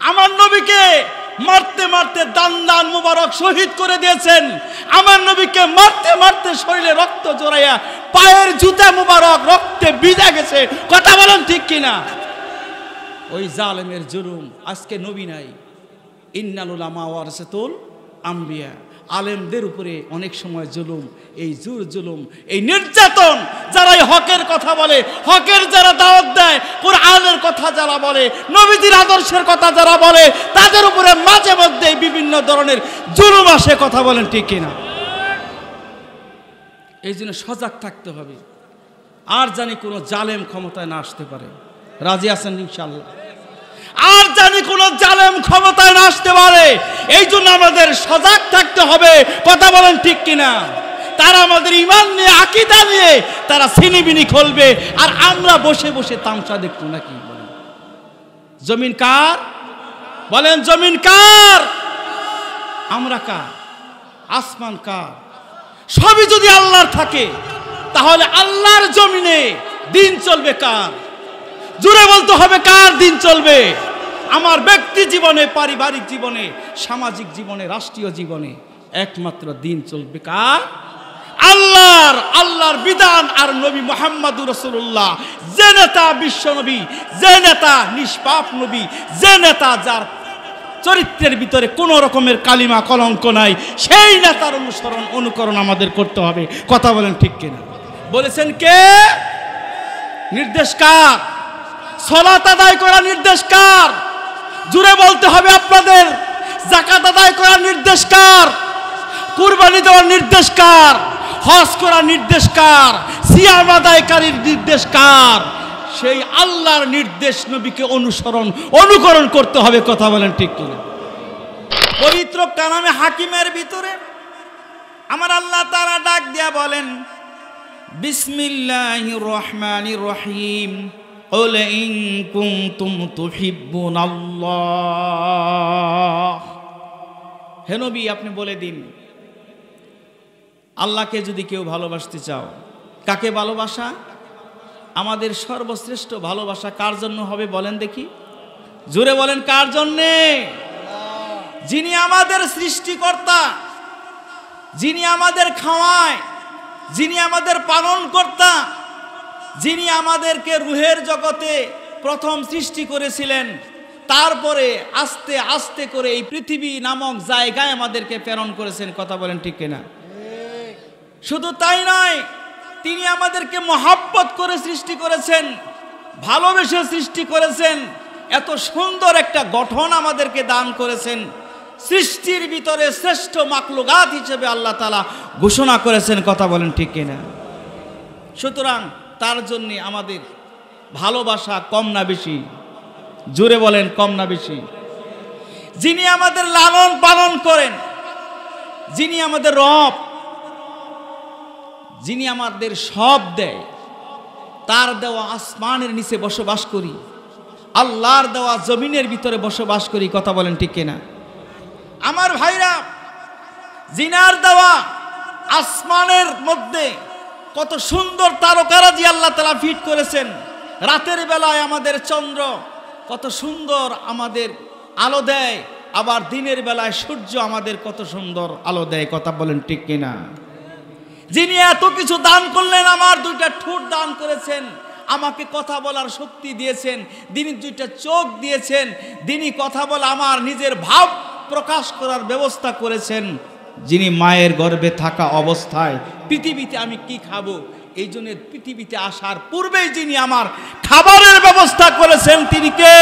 আমার নবীকে মারতে মারতে দান দান মুবারক শহীদ করে দিয়েছেন। আমার নবীকে মারতে মারতে শরীরে রক্ত জড়াইয়া পায়ের জুতা মুবারক রক্তে ভিজে গেছে। কথা বলেন ঠিক কিনা? ওই জালেমের জুলুম আজকে নবী নাই। ইন্নাল উলামা ওয়ারাসাতুল আম্বিয়া, আলেমদের উপরে অনেক সময় জুলুম, এই জুলুম, এই নির্যাতন, যারা এই হকের কথা বলে, হকের যারা দাওয়াত দেয়, কোরআনের কথা যারা বলে, নবীজির আদর্শের কথা যারা বলে, তাদের উপরে মাঝে মধ্যে বিভিন্ন ধরনের জুলুম আসে। কথা বলেন ঠিক কিনা? এই জন্য সজাগ থাকতে হবে, আর জানি কোনো জালেম ক্ষমতায় না আসতে পারে। রাজি আছেন ইনশাআল্লাহ? আর জানি কোন জালেম ক্ষমতায় না আসতে পারে, এই জন্য আমাদের সজাগ থাকতে হবে। কথা বলেন ঠিক কিনা? তারা আমাদের ঈমান নিয়ে, আকীদা নিয়ে তারা ছিনিবিনি খুলবে, আর আমরা বসে বসে তামসা দেখব নাকি? বলেন জমিন কার? বলেন জমিন কার? আমরা কার? আসমান কার? সবই যদি আল্লাহর থাকে, তাহলে আল্লাহর জমিনে দিন চলবে কার? জোরে বলতে হবে, কার দিন চলবে? আমার ব্যক্তি জীবনে, পারিবারিক জীবনে, সামাজিক জীবনে, রাষ্ট্রীয় জীবনে একমাত্র দিন চলবে কার? আল্লাহর। আল্লাহর বিধান আর নবী মুহাম্মদুর রাসূলুল্লাহ, যে নেতা বিশ্ব নবী, যে নেতা নিষ্পাপ নবী, যে নেতা যার চরিত্রের ভিতরে কোনো রকমের কালিমা কলঙ্ক নাই, সেই নেতার অনুসরণ অনুকরণ আমাদের করতে হবে। কথা বলেন ঠিক কিনা? বলেছেন কে? নির্দেশ কার? সালাত আদায় করা নির্দেশ কার? জুড়ে বলতে হবে আপনাদের। যাকাত আদায় করার নির্দেশ কার? কুরবানি দেওয়ার নির্দেশ কার? হজ করার নির্দেশ কার? সিয়াম আদায়কারীর নির্দেশ কার? সেই আল্লাহর নির্দেশ নবীকে অনুসরণ অনুকরণ করতে হবে। কথা বলেন ঠিক কিনা? পবিত্র কালামে হাকিমের ভিতরে আমার আল্লাহ তাআলা ডাক দিয়া বলেন, বিসমিল্লাহির রহমানির রহিম, قُلْ إِن كُنتُمْ تُحِبُّونَ اللَّهَ। হে নবী, আপনি বলে দিন, আল্লাহকে যদি কেউ ভালোবাসতে চাও, কাকে ভালোবাসা? আমাদের সর্বশ্রেষ্ঠ ভালোবাসা কার জন্য হবে বলেন দেখি? জোরে বলেন, কার জন্যে? যিনি আমাদের সৃষ্টিকর্তা, যিনি আমাদের খাওয়ায়, যিনি আমাদের পালন কর্তা, যিনি আমাদেরকে রুহের জগতে প্রথম সৃষ্টি করেছিলেন, তারপরে আস্তে আস্তে করে এই পৃথিবী নামক জায়গায় আমাদেরকে প্রেরণ করেছেন। কথা বলেন ঠিক কিনা? শুধু তাই নয়, তিনি আমাদেরকে মহব্বত করে সৃষ্টি করেছেন, ভালোবেসে সৃষ্টি করেছেন, এত সুন্দর একটা গঠন আমাদেরকে দান করেছেন। সৃষ্টির ভিতরে শ্রেষ্ঠ মাখলুকাত হিসেবে আল্লাহ তাআলা ঘোষণা করেছেন। কথা বলেন ঠিক কিনা? সুতরাং তার জন্য আমাদের ভালোবাসা কম না বেশি? জোরে বলেন, কম না বেশি? যিনি আমাদের লালন পালন করেন, যিনি আমাদের রব, যিনি আমাদের সব দেয়, তার দেওয়া আসমানের নিচে বসবাস করি, আল্লাহর দেওয়া জমিনের ভিতরে বসবাস করি। কথা বলেন ঠিক কিনা? আমার ভাইরা, জিনার দেওয়া আসমানের মধ্যে কত সুন্দর তারকারাজি আল্লাহ তাআলা ফিট করেছেন। রাতের বেলায় আমাদের চন্দ্র কত সুন্দর আমাদের আলো দেয়, আবার দিনের বেলায় সূর্য আমাদের কত সুন্দর আলো দেয়। কথা বলেন ঠিক কিনা? যিনি এত কিছু দান করলেন, আমার দুইটা ঠোঁট দান করেছেন, আমাকে কথা বলার শক্তি দিয়েছেন, তিনি দুইটা চোখ দিয়েছেন, তিনি কথা বলা আমার নিজের ভাব প্রকাশ করার ব্যবস্থা করেছেন, যিনি মায়ের গর্ভে থাকা অবস্থায় পৃথিবীতে আমি কি খাবো, এই জন্য পৃথিবীতে আসার পূর্বেই যিনি আমার খাবারের ব্যবস্থা করেছেন, তিনি কে?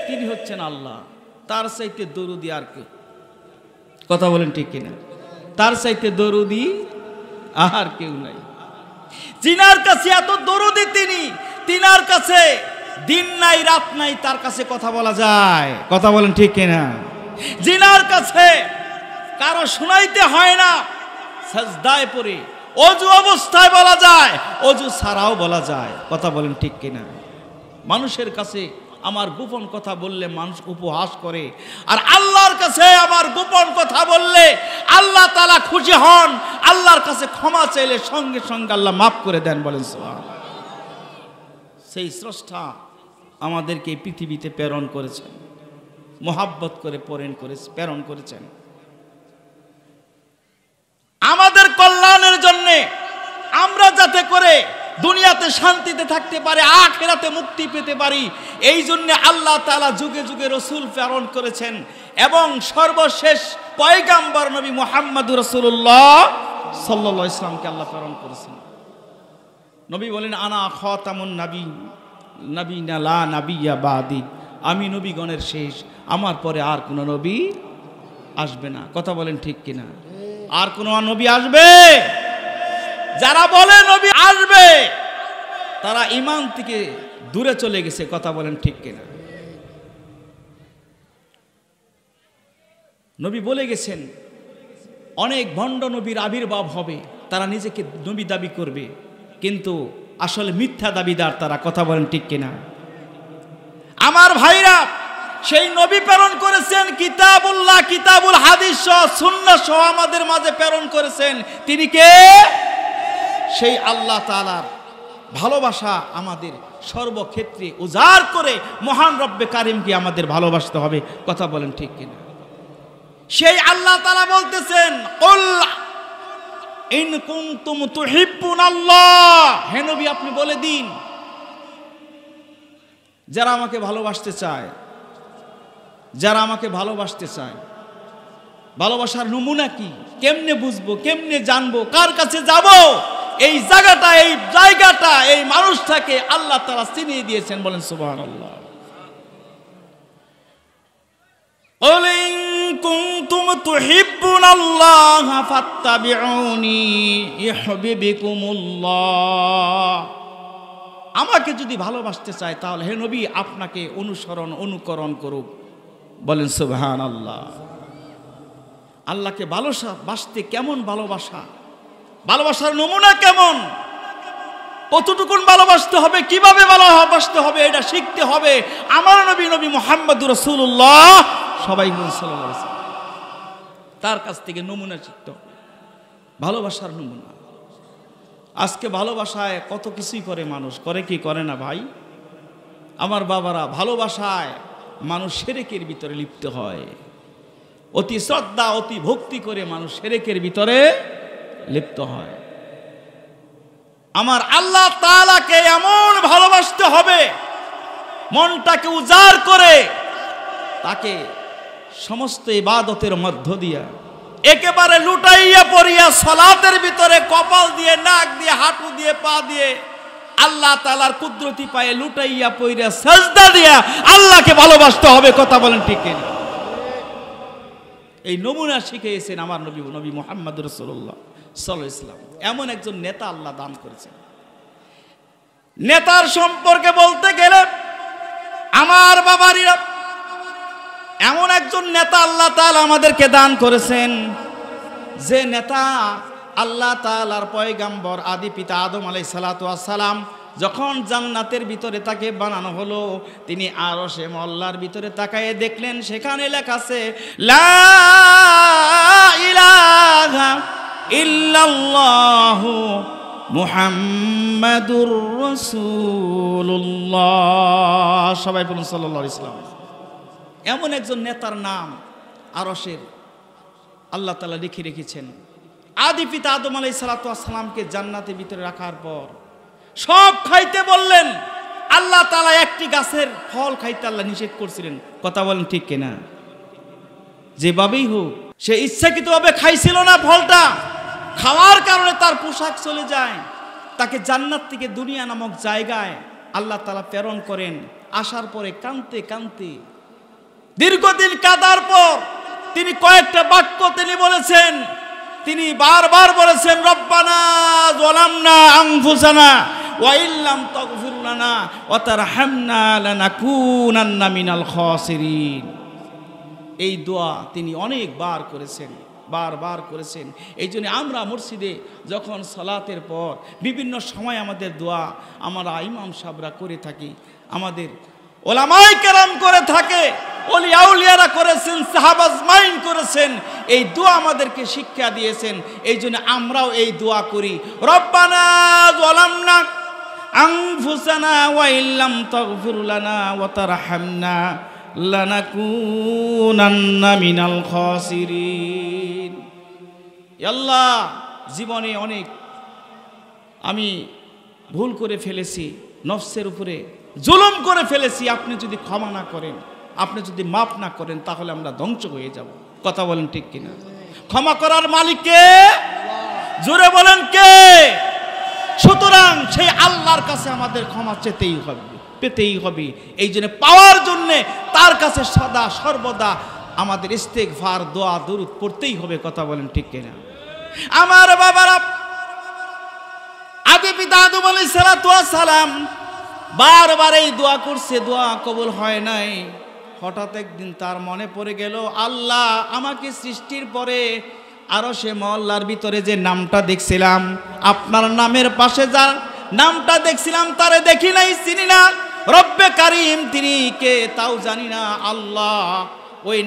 তিনি হচ্ছেন আল্লাহ। তার চাইতে দরুদি আর কে? কথা বলেন ঠিক কিনা? তার চাইতে দরুদি আর কেউ নাই। যিনার কাছে এত দরুদি তিনি, তিনার কাছে দিন নাই রাত নাই, তার কাছে কথা বলা যায়। কথা বলেন ঠিক কিনা? যিনার কাছে কারো শুনাইতে হয় না, সাজদায় পড়ে অজু অবস্থায় বলা যায়, অজু ছাড়াও বলা যায়। কথা বলেন ঠিক কিনা? মানুষের কাছে আমার গোপন কথা বললে মানুষ উপহাস করে, আর আল্লাহর কাছে আমার গোপন কথা বললে আল্লাহ তাআলা খুশি হন। আল্লাহর কাছে ক্ষমা চাইলে সঙ্গে সঙ্গে আল্লাহ মাফ করে দেন। বলেন সুবহানাল্লাহ। সেই স্রষ্টা আমাদেরকে পৃথিবীতে প্রেরণ করেছেন, মোহাব্বত করে প্রেরণ করেছেন আমাদের কল্যাণের জন্যে, আমরা যাতে করে দুনিয়াতে শান্তিতে থাকতে পারি, আখিরাতে মুক্তি পেতে পারি। এই জন্য আল্লাহ তাআলা যুগে যুগে রাসূল প্রেরণ করেছেন এবং সর্বশেষ পয়গম্বর নবী মুহাম্মদুর রাসূলুল্লাহ সাল্লাল্লাহু আলাইহি ওয়াসাল্লামকে আল্লাহ প্রেরণ করেছেন। নবী বলেন, আনা খাতামুন নবিয়্যিনা লা নাবিয়্যা বাদি, আমি নবীগণের শেষ, আমার পরে আর কোনো নবী আসবে না। কথা বলেন ঠিক কিনা? আর কোনো নবী আসবে? যারা বলে নবী আসবে তারা ঈমান থেকে দূরে চলে গেছে। কথা বলেন ঠিক কিনা? নবী বলে গেছেন অনেক ভণ্ড নবীর আবির্ভাব হবে, তারা নিজেকে নবী দাবি করবে কিন্তু আসলে মিথ্যা দাবিদার তারা। কথা বলেন ঠিক কিনা? আমার ভাইরা, সেই নবী প্রেরণ করেছেন কিতাবুল্লাহ, কিতাবুল হাদিস সহ, সুন্নাহ সহ আমাদের মাঝে প্রেরণ করেছেন। তিনি কে? সেই আল্লাহ তাআলার ভালোবাসা আমাদের সর্বক্ষেত্রে উজাড় করে মহান রব্বে কারিমকে আমাদের ভালোবাসতে হবে। কথা বলেন ঠিক কিনা? সেই আল্লাহ তাআলা বলতেছেন, কুল ইন কুনতুম তুহিব্বুনাল্লাহ, হে নবী আপনি বলে দিন, যারা আমাকে ভালোবাসতে চায়, যারা আমাকে ভালোবাসতে চায়, ভালোবাসার নমুনা কি, কেমনে বুঝবো, কেমনে জানবো, কার কাছে যাব? এই জায়গাটা এই মানুষটাকে আল্লাহ তাআলা চিনিয়ে দিয়েছেন। বলেন সুবহানাল্লাহ। কুল ইন কুনতুম তুহিব্বুনাল্লাহ ফাত্তাবিউনি ইউহিব্বুকুমুল্লাহ, আমাকে যদি ভালোবাসতে চায় তাহলে হে নবী আপনাকে অনুকরণ করুক। বলেন সুবহানাল্লাহ। আল্লাহকে ভালোবাসতে কেমন ভালোবাসা, ভালোবাসার নমুনা কেমন, কতটুকুন ভালোবাসতে হবে, কিভাবে ভালোবাসতে হবে, এটা শিখতে হবে। আমার নবী মুহাম্মদুর রাসূলুল্লাহ সবাই সাল্লাল্লাহু আলাইহি ওয়াসাল্লাম, তার কাছ থেকে নমুনা শিখতে হবে, ভালোবাসার নমুনা। আজকে ভালোবাসায় কত কিছুই করে মানুষ, করে কি করে না ভাই? আমার বাবারা, ভালোবাসায় মানুষ শিরকের ভিতরে লিপ্ত হয়। অতি শ্রদ্ধা, অতি ভক্তি করে মানুষ শিরকের ভিতরে লিপ্ত হয়। আমার আল্লাহ তাআলাকে এমন ভালোবাসতে হবে, মনটাকে উজাড় করে তাকে সমস্ত ইবাদতের মধ্য দিয়া একেবারে লুটাইয়া পড়িয়া সালাতের ভিতরে কপাল দিয়ে, নাক দিয়ে, হাঁটু দিয়ে, পা দিয়ে আল্লাহ তাআলার কুদরতি পায়ে লুটাইয়া পড়িয়া সাজদা দিয়া আল্লাহকে ভালোবাসতে হবে। কথা বলেন ঠিক কিনা? এই নমুনা শিখিয়েছেন আমার নবী মুহাম্মদুর রাসূলুল্লাহ সাল্লাল্লাহু আলাইহি ওয়াসাল্লাম। এমন একজন নেতা আল্লাহ দান করেছেন। নেতার সম্পর্কে বলতে গেলে আমার বাবারিরা, এমন একজন নেতা আল্লাহ তাআলা আমাদেরকে দান করেছেন, যে নেতা আল্লাহ তাআলার পয়গম্বর আদি পিতা আদম আলাইহিস সালাতু ওয়াস সালাম যখন জান্নাতের ভিতরে তাকে বানানো হলো, তিনি আরশে মওলার ভিতরে তাকায়ে দেখলেন, সেখানে লেখা আছে লা ইলাহা ইল্লাল্লাহু মুহাম্মাদুর রাসূলুল্লাহ। সবাই বলুন সাল্লাল্লাহু আলাইহি ওয়াসাল্লাম। এমন একজন নেতার নাম আরশের আল্লাহ তাআলা লিখে রেখেছেন। আদি পিতা আদম আলাইহিস সালাতু ওয়াস সালামকে জান্নাতের ভিতরে রাখার পর সব খাইতে বললেন। আল্লাহ তাআলা একটি গাছের ফল খাইতে আল্লাহ নিষেধ করছিলেন। কথা বলেন ঠিক কিনা? যেভাবেই হোক সে ইচ্ছাকৃতভাবে খাইছিল না ফলটা, খাওয়ার কারণে তার পোশাক চলে যায়, তাকে জান্নাত থেকে দুনিয়া নামক জায়গায় আল্লাহ তাআলা প্রেরণ করেন। আসার পরে কাঁদতে কাঁদতে, দীর্ঘদিন কাঁদার পর তিনি কয়েকটা বাক্য তিনি বলেছেন, তিনি বারবার বলেছেন রব্বানা যালামনা আনফুসানা ওয়া ইল্লাম তাগফির লানা ওয়া তারহামনা লানাকুনান্না মিনাল খাসিরিন। এই দোয়া তিনি অনেকবার করেছেন, বারবার করেছেন। এই জন্য আমরা মসজিদে যখন সালাতের পর বিভিন্ন সময় আমাদের দোয়া আমরা ইমাম সাহেবরা করে থাকি, আমাদের ওলামায়ে কেরাম করে থাকে, ওলিয়া উলিয়ারা করেছেন, সাহাবা আজমাইন করেছেন। এই দোয়া আমাদেরকে শিক্ষা দিয়েছেন। এই জন্য আমরাও এই দোয়া করি, রব্বানা যালামনা আনফুসানা ওয়া ইল্লাম তাগফির লানা ওয়া তারহামনা লানাকুনান্না মিনাল খাসিরিন। আল্লাহ, জীবনে অনেক আমি ভুল করে ফেলেছি, নফসের উপরে জুলুম করে ফেলেছি। আপনি যদি ক্ষমা না করেন, আপনি যদি মাফ না করেন, তাহলে আমরা ধ্বংস হয়ে যাব। কথা বলেন ঠিক কিনা? ক্ষমা করার মালিক কে? জোরে বলেন কে? সুতরাং সেই আল্লাহর কাছে আমাদের ক্ষমা চেতেই হবে, পেতেই হবে। এই জন্য পাওয়ার জন্যে তার কাছে সদা সর্বদা আমাদের ইস্তেগফার, দোয়া, দরুদ পড়তেই হবে। কথা বলেন ঠিক কিনা? আমার বাবারা, আদি পিতা আদম আলাইহিস সালাতু ওয়াস সালাম বারবার এই দোয়া করছে, দোয়া কবুল হয় নাই। হঠাৎ একদিন তার মনে পড়ে গেল, আল্লাহ আমাকে সৃষ্টির পরে আরশে মহল্লার ভিতরে যে নামটা দেখছিলাম, আপনার নামের পাশে যার নামটা দেখছিলাম, তারে দেখি নাই, চিনি না। রব্বে কারিম তিনি কে তাও জানি না। আল্লাহ ওই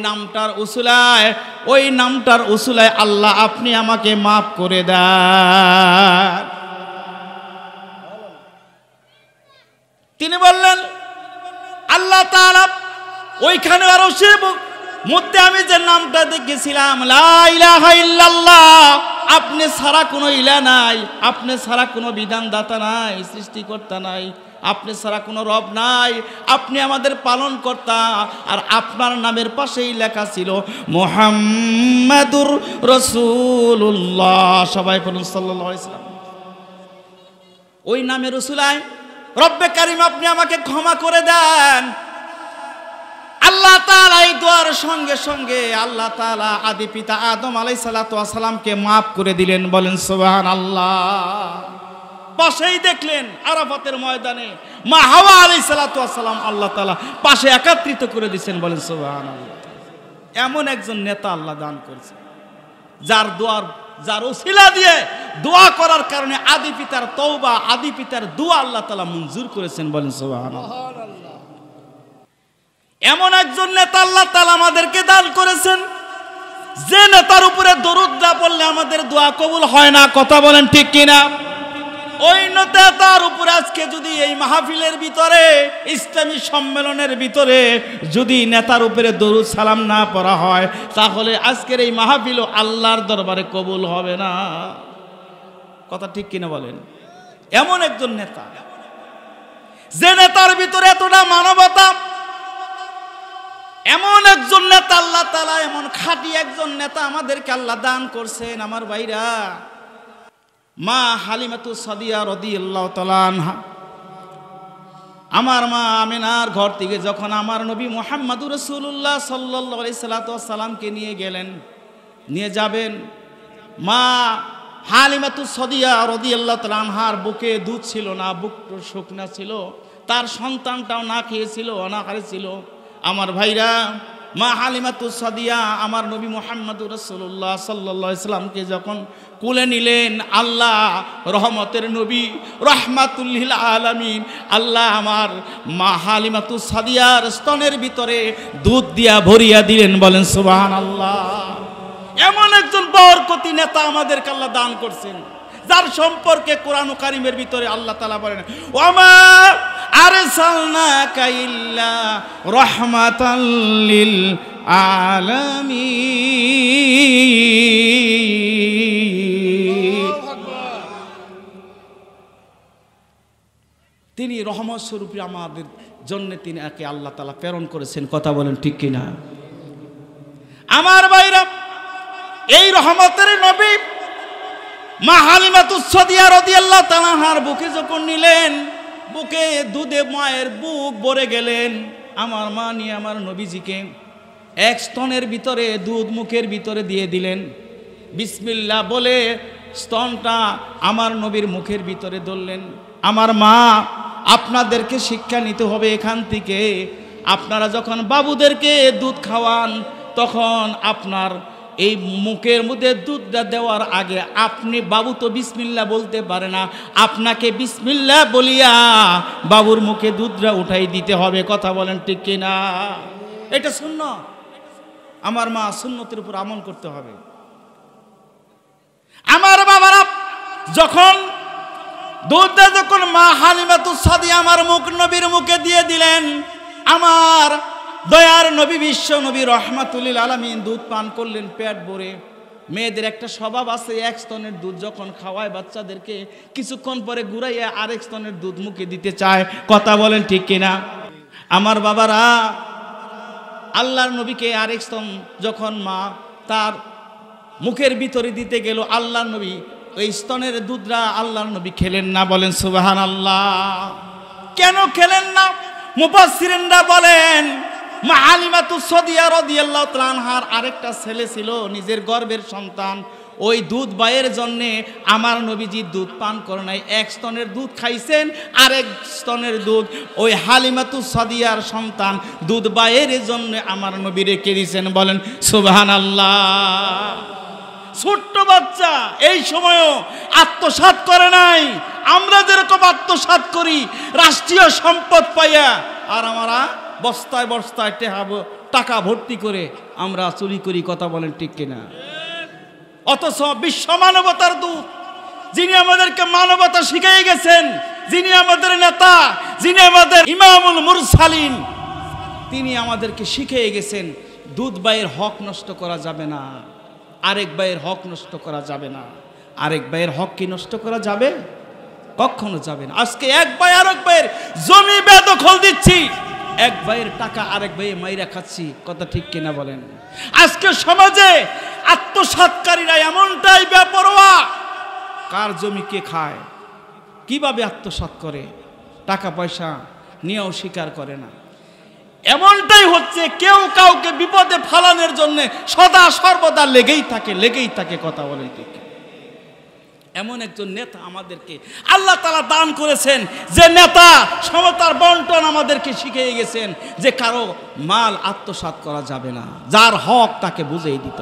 নামটার উসুলায় আল্লাহ আপনি আমাকে মাফ করে দেন। তিনি বললেন, আল্লাহ তাআলা ওইখানে আরশের মধ্যে আমি যে নামটা দেখেছিলাম, লা ইলাহা ইল্লাল্লাহ, আপনি ছাড়া কোনো ইলা নাই, আপনি ছাড়া কোনো বিধানদাতা নাই, সৃষ্টিকর্তা নাই, আপনি ছাড়া কোনো রব নাই, আপনি আমাদের পালনকর্তা। আর আপনার নামের পাশেই লেখা ছিল মুহাম্মাদুর রাসূলুল্লাহ। সবাই বলুন সাল্লাল্লাহু আলাইহি ওয়াসাল্লাম। ওই নামের উসিলায় রব্বে কারিম আপনি আমাকে ক্ষমা করে দেন। আল্লাহ তাআলা এই দোয়ার সঙ্গে সঙ্গে আল্লাহ তাআলা আদি পিতা আদম আলাইহিস সালাতু ওয়াস সালামকে মাফ করে দিলেন। বলেন সুবহানাল্লাহ। পাশেই দেখলেন আরাফাতের ময়দানে মা হাওয়া আলাইহিস সালাতু ওয়াস সালাম আল্লাহ তাআলা পাশে একত্রিত করে দিয়েছেন। বলেন সুবহানাল্লাহ। এমন একজন নেতা আল্লাহ দান করেছে, যার ওসিলা দিয়ে দোয়া করার কারণে আদি পিতার তওবা, আদি পিতার দোয়া আল্লাহ তাআলা মঞ্জুর করেছেন। বলেন সুবহানাল্লাহ। এমন একজন নেতা আল্লাহ তাআলা আমাদেরকে দান করেছেন, যে নেতার উপরে দরুদ না পড়লে আমাদের দোয়া কবুল হয় না। কথা বলেন ঠিক কিনা? ওই নেতার উপরে আজকে যদি এই মাহফিলের ভিতরে, ইসলামী সম্মেলনের ভিতরে যদি নেতার উপরে দরুদ সালাম না পড়া হয়, তাহলে আজকের এই মাহফিলও আল্লাহর দরবারে কবুল হবে না। কথা ঠিক কিনা বলেন? এমন একজন নেতা, যে নেতার ভিতরে এতটা মানবতা, এমন একজন নেতা আল্লাহ তাআলা, এমন খাঁটি একজন নেতা আমাদেরকে আল্লাহ দান করছেন। আমার ভাইরা, মা হালিমাতু সাদিয়া রাদিয়াল্লাহু তাআলা আনহা, আমার মা আমিনার ঘর থেকে যখন আমার নবী মুহাম্মদুর রাসূলুল্লাহ সাল্লাল্লাহু আলাইহি সাল্লামকে নিয়ে যাবেন, মা হালিমাতু সাদিয়া রাদিয়াল্লাহু তাআলা আনহার বুকে দুধ ছিল না, বুক শুকনা ছিল, তার সন্তানটাও না খেয়েছিল, অনাহারে ছিল। আমার ভাইরা, মা হালিমাতু সাদিয়া আমার নবী মুহাম্মদুর রাসূলুল্লাহ সাল্লাল্লাহু আলাইহি সাল্লামকে যখন কোলে নিলেন, আল্লাহ রহমতের নবী, রাহমাতুল লিল আলামিন, আল্লাহ আমার মা হালিমাতু সাদিয়ার স্তনের ভিতরে দুধ দিয়া ভরিয়া দিলেন। বলেন সুবহানাল্লাহ। এমন একজন বরকতি নেতা আমাদেরকে আল্লাহ দান করছেন, যার সম্পর্কে কোরআন কারীমের ভিতরে আল্লাহ তাআলা বলেন, ওয়ামা আরসালনাকা ইল্লা রাহমাতাল লিল আলামিন। তিনি রহমত স্বরূপী আমাদের জন্য তিনি একে আল্লাহ তাআলা প্রেরণ করেছেন। কথা বলেন ঠিক কিনা? আমার ভাইরা, এই রহমতের নবী মা হালিমাতু সাদিয়া রাদিয়াল্লাহু তাআলা আনহার বুকে যখন নিলেন, বুকে দুধে মায়ের বুক ভরে গেলেন। আমার মা নিয়ে আমার নবীজিকে এক স্তনের ভিতরে দুধ মুখের ভিতরে দিয়ে দিলেন। বিসমিল্লাহ বলে স্তনটা আমার নবীর মুখের ভিতরে ধরলেন। আমার মা, আপনাদেরকে শিক্ষা নিতে হবে এখান থেকে। আপনারা যখন বাবুদেরকে দুধ খাওয়ান, তখন আপনার এই মুখের মধ্যে দুধটা দেওয়ার আগে আপনি, বাবু তো বিসমিল্লাহ বলতে পারে না, আপনাকে বিসমিল্লাহ বলিয়া বাবুর মুখে দুধটা উঠাই দিতে হবে। কথা বলেন ঠিক কিনা? এটা সুন্নাত। আমার মা, সুন্নতের উপর আমল করতে হবে। আমার বাবারা, যখন দুধটা যখন মা হালিমাতুস সাদিয়া আমার মুখ নবীর মুখে দিয়ে দিলেন, আমার দয়ার নবী বিশ্ব নবী রহমাতুল লিল আলামিন দুধ পান করলেন পেট ভরে। মেয়েদের একটা স্বভাব আছে, এক স্তনের দুধ যখন খাওয়ায় বাচ্চাদেরকে কিছুক্ষণ পরে ঘুরাইয়া আরেক স্তনের দুধ মুখে দিতে চায়। কথা বলেন ঠিক কিনা? আমার বাবারা, আল্লাহর নবীকে আরেক স্তন যখন মা তার মুখের ভিতরে দিতে গেল, আল্লাহর নবী ওই স্তনের দুধরা আল্লাহর নবী খেলেন না। বলেন সুবহানাল্লাহ। কেন খেলেন না? মুফাসসিরিনরা বলেন, মা হালিমাতুস সাদিয়া রাদিয়াল্লাহু তাআলা আনহার আরেকটা ছেলে ছিল, নিজের গর্ভের সন্তান। ওই দুধ বাইয়ের জন্যে আমার নবীজি দুধ পান করে নাই। এক স্তনের দুধ খাইছেন, আরেক স্তনের দুধ ওই হালিমাতুস সাদিয়ার সন্তান দুধ বাইয়ের জন্য আমার নবী রেখে দিয়েছেন। বলেন সুবহানাল্লাহ। ছোট্ট বাচ্চা এই সময়ও আত্মসাৎ করে নাই, আমরা যেরকম আত্মসাৎ করি রাষ্ট্রীয় সম্পদ পাইয়া, আর আমরা বস্তায় বস্তায় টাকা ভর্তি করে আমরা চুরি করি। কথা বলেন ঠিক কিনা? অথচ বিশ্ব মানবতার দূত, যিনি আমাদেরকে মানবতা শিখিয়ে গেছেন, যিনি আমাদের নেতা, যিনি আমাদের ইমামুল মুরসালিন, তিনি আমাদেরকে শিখিয়ে গেছেন দুধ ভাইয়ের হক নষ্ট করা যাবে না, আরেক ভাইয়ের হক নষ্ট করা যাবে না। আরেক ভাইয়ের হক কি নষ্ট করা যাবে? কখনো যাবে না। আজকে এক ভাই আরেক ভাইয়ের জমি বেদখল দিচ্ছি, এক ভাইয়ের টাকা আরেক ভাইয়ে মাইরা খাচ্ছি। কথা ঠিক কিনা বলেন? আজকে সমাজে আত্মসাৎকারীরা এমনটাই বেপরোয়া, কার জমি কে খায়, কিভাবে আত্মসাৎ করে, টাকা পয়সা নিয়েও স্বীকার করে না। এমনটাই হচ্ছে, কেউ কাউকে বিপদে ফালানোর জন্য সদা সর্বদা লেগেই থাকে। কথা বলেন ঠিক? এমন একজন নেতা আমাদেরকে আল্লাহ তাআলা দান করেছেন, যে নেতা সমতার বন্টন আমাদেরকে শিখিয়ে গেছেন যে কারো মাল আত্মসাৎ করা যাবে না, যার হক তাকে বুঝিয়ে দিত।